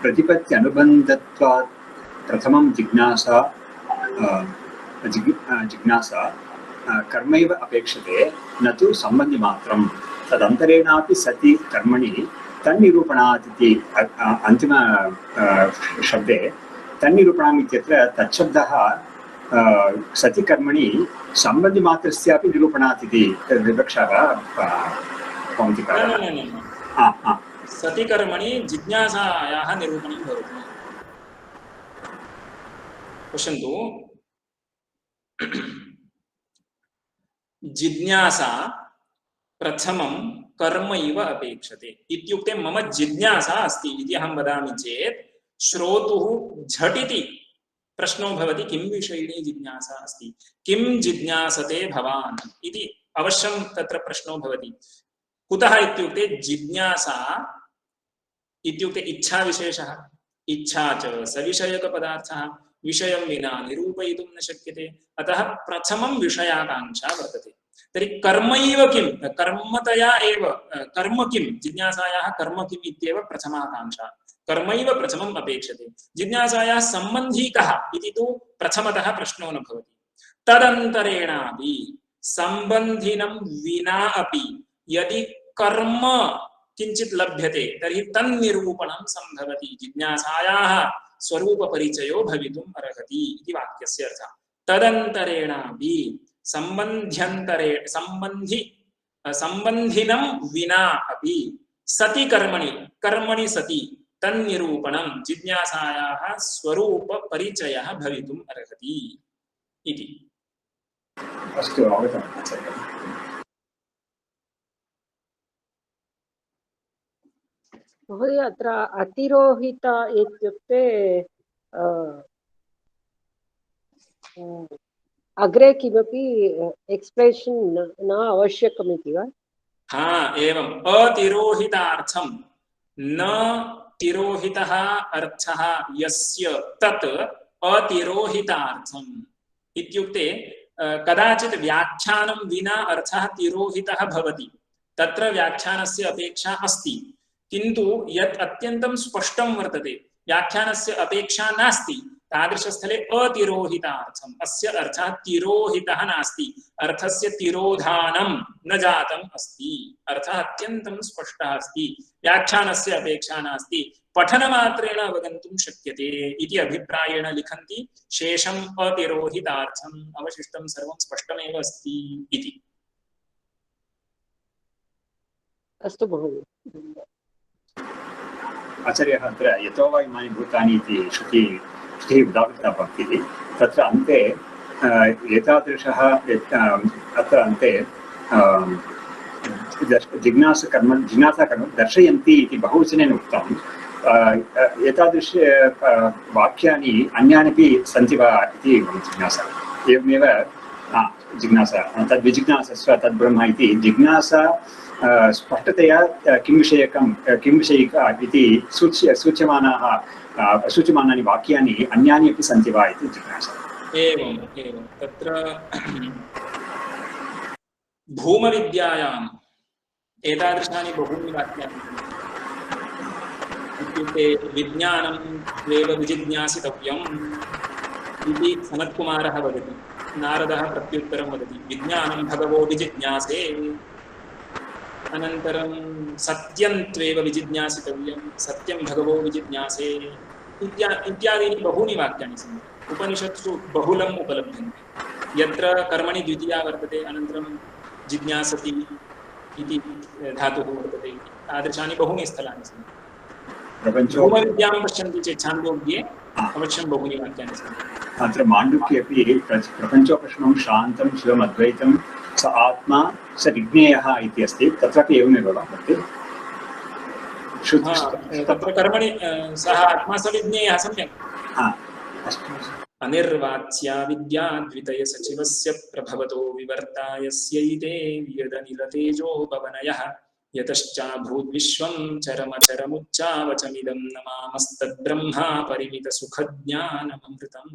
प्रतिपत्त्यनुबन्धत्वात् प्रथमं जिज्ञासा कर्मैव अपेक्षते, न तु सम्बन्धिमात्रं। तदन्तरेणापि सति कर्मणि तन्निरूपणात् इति अन्तिम शब्दे तन्निरूपणम् इत्यत्र तच्छब्दः सति कर्मणि सम्बन्धिमात्रस्यापि निरूपणात् इति विवक्षा वा भवति? सति कर्मणि जिज्ञासायाः निरूपणं भवति। पश्यन्तु, जिज्ञासा प्रथमं कर्म इव अपेक्षते इत्युक्ते मम जिज्ञासा अस्ति इति अहं वदामि चेत् श्रोतुः झटिति प्रश्नो भवति, किं विषयिणी जिज्ञासा अस्ति, किं जिज्ञासते भवान् इति अवश्यं तत्र प्रश्नो भवति। कुतः इत्युक्ते जिज्ञासा इत्युक्ते इच्छा विशेषः, इच्छा च सविषयकपदार्थः, विषयं विना निरूपयितुं न शक्यते। अतः प्रथमं विषयाकाङ्क्षा वर्तते। तर्हि कर्मैव किं, कर्मतया एव कर्म किं, जिज्ञासायाः कर्म किम् इत्येव प्रथमाकाङ्क्षा। कर्मैव प्रथमम् अपेक्षते। जिज्ञासायाः सम्बन्धी कः इति तु प्रथमतः प्रश्नो न भवति। तदन्तरेणापि सम्बन्धिनं विना अपि यदि कर्म किंचित लभ्यते तर्हि तन्निरूपणं संभवति। जिज्ञासायाः स्वरूपपरिचयो भवितुम् अर्हति इति वाक्यस्य अर्थः। तदन्तरेणापि सम्बन्धिनं विना अपि सति कर्मणि, कर्मणि सति तन्निरूपणं जिज्ञासायाः स्वरूपपरिचयः भवितुम् अर्हति इति। अस्तु, अवगतम् आचार्य। महोदय, अत्र अतिरोहित इत्युक्ते अग्रे किमपि एक्स्प्लेनेशन् न आवश्यकमिति वा? हा, एवम्। अतिरोहितार्थं न तिरोहितः अर्थः यस्य तत् अतिरोहितार्थम् इत्युक्ते कदाचित् व्याख्यानं विना अर्थः तिरोहितः भवति, तत्र व्याख्यानस्य अपेक्षा अस्ति, किन्तु यत् अत्यन्तं स्पष्टं वर्तते व्याख्यानस्य अपेक्षा नास्ति, तादृशस्थले अतिरोहितार्थम्, अस्य अर्थः तिरोहितः नास्ति, अर्थस्य तिरोधानं न जातम् अस्ति, अर्थः अत्यन्तं स्पष्टः अस्ति, व्याख्यानस्य अपेक्षा नास्ति, पठनमात्रेण अवगन्तुं शक्यते इति अभिप्रायेण लिखन्ति। शेषम् अतिरोहितार्थम्, अवशिष्टं सर्वं स्पष्टमेव अस्ति इति। अस्तु महोदय। आचार्यः अत्र यतो वा इमानि भूतानि इति श्रुतिः उदाहृता भवति, तत्र अन्ते एतादृशः अत्र अन्ते जिज्ञासाकर्म दर्शयन्ति इति बहुवचनेन उक्तं। एतादृश वाक्यानि अन्यान्यपि सन्ति वा इति जिज्ञासा। एवमेव जिज्ञासा तद्विजिज्ञासस्व तद्ब्रह्म इति जिज्ञासा स्पष्टतया किं विषयिका इति सूच्यमानानि वाक्यानि अन्यानि अपि सन्ति वा इति जिज्ञासा। एवं तत्र भूमविद्यायाम् एतादृशानि बहूनि वाक्यानि इत्युक्ते विज्ञानं त्वेव विजिज्ञासितव्यम् इति सनत्कुमारः वदति, नारदः प्रत्युत्तरं वदति विज्ञानं भगवो विजिज्ञासे, अनन्तरं सत्यं त्वेव विजिज्ञासितव्यं सत्यं भगवो विजिज्ञासे इत्यादीनि बहूनि वाक्यानि सन्ति। उपनिषत्सु बहुलम् उपलभ्यन्ते, यत्र कर्मणि द्वितीया वर्तते, अनन्तरं जिज्ञासति इति धातुः वर्तते, तादृशानि बहूनि स्थलानि सन्ति। भूमविद्यां पश्यन्ति चेत् छान्दोग्ये अवश्यं बहूनि वाक्यानि सन्ति। अत्र माण्डुक्ये अपि प्रपञोपशमं शान्तं शिवम् अद्वैतं स आत्मा स विज्ञेयः इति अस्ति, तत्रापि एवमेव वर्तते। तत्र कर्मणि सः आत्मा स विज्ञेयः सम्यक्। अनिर्वाच्या विद्या द्वितय सचिवस्य प्रभवतो विवर्ता यस्यैते वियदनिलतेजो भवनयः यतश्चाभूद्विश्वं चरमचरमुच्चावचमिदं नमामस्तद्ब्रह्मा परिमितसुखज्ञानममृतम्।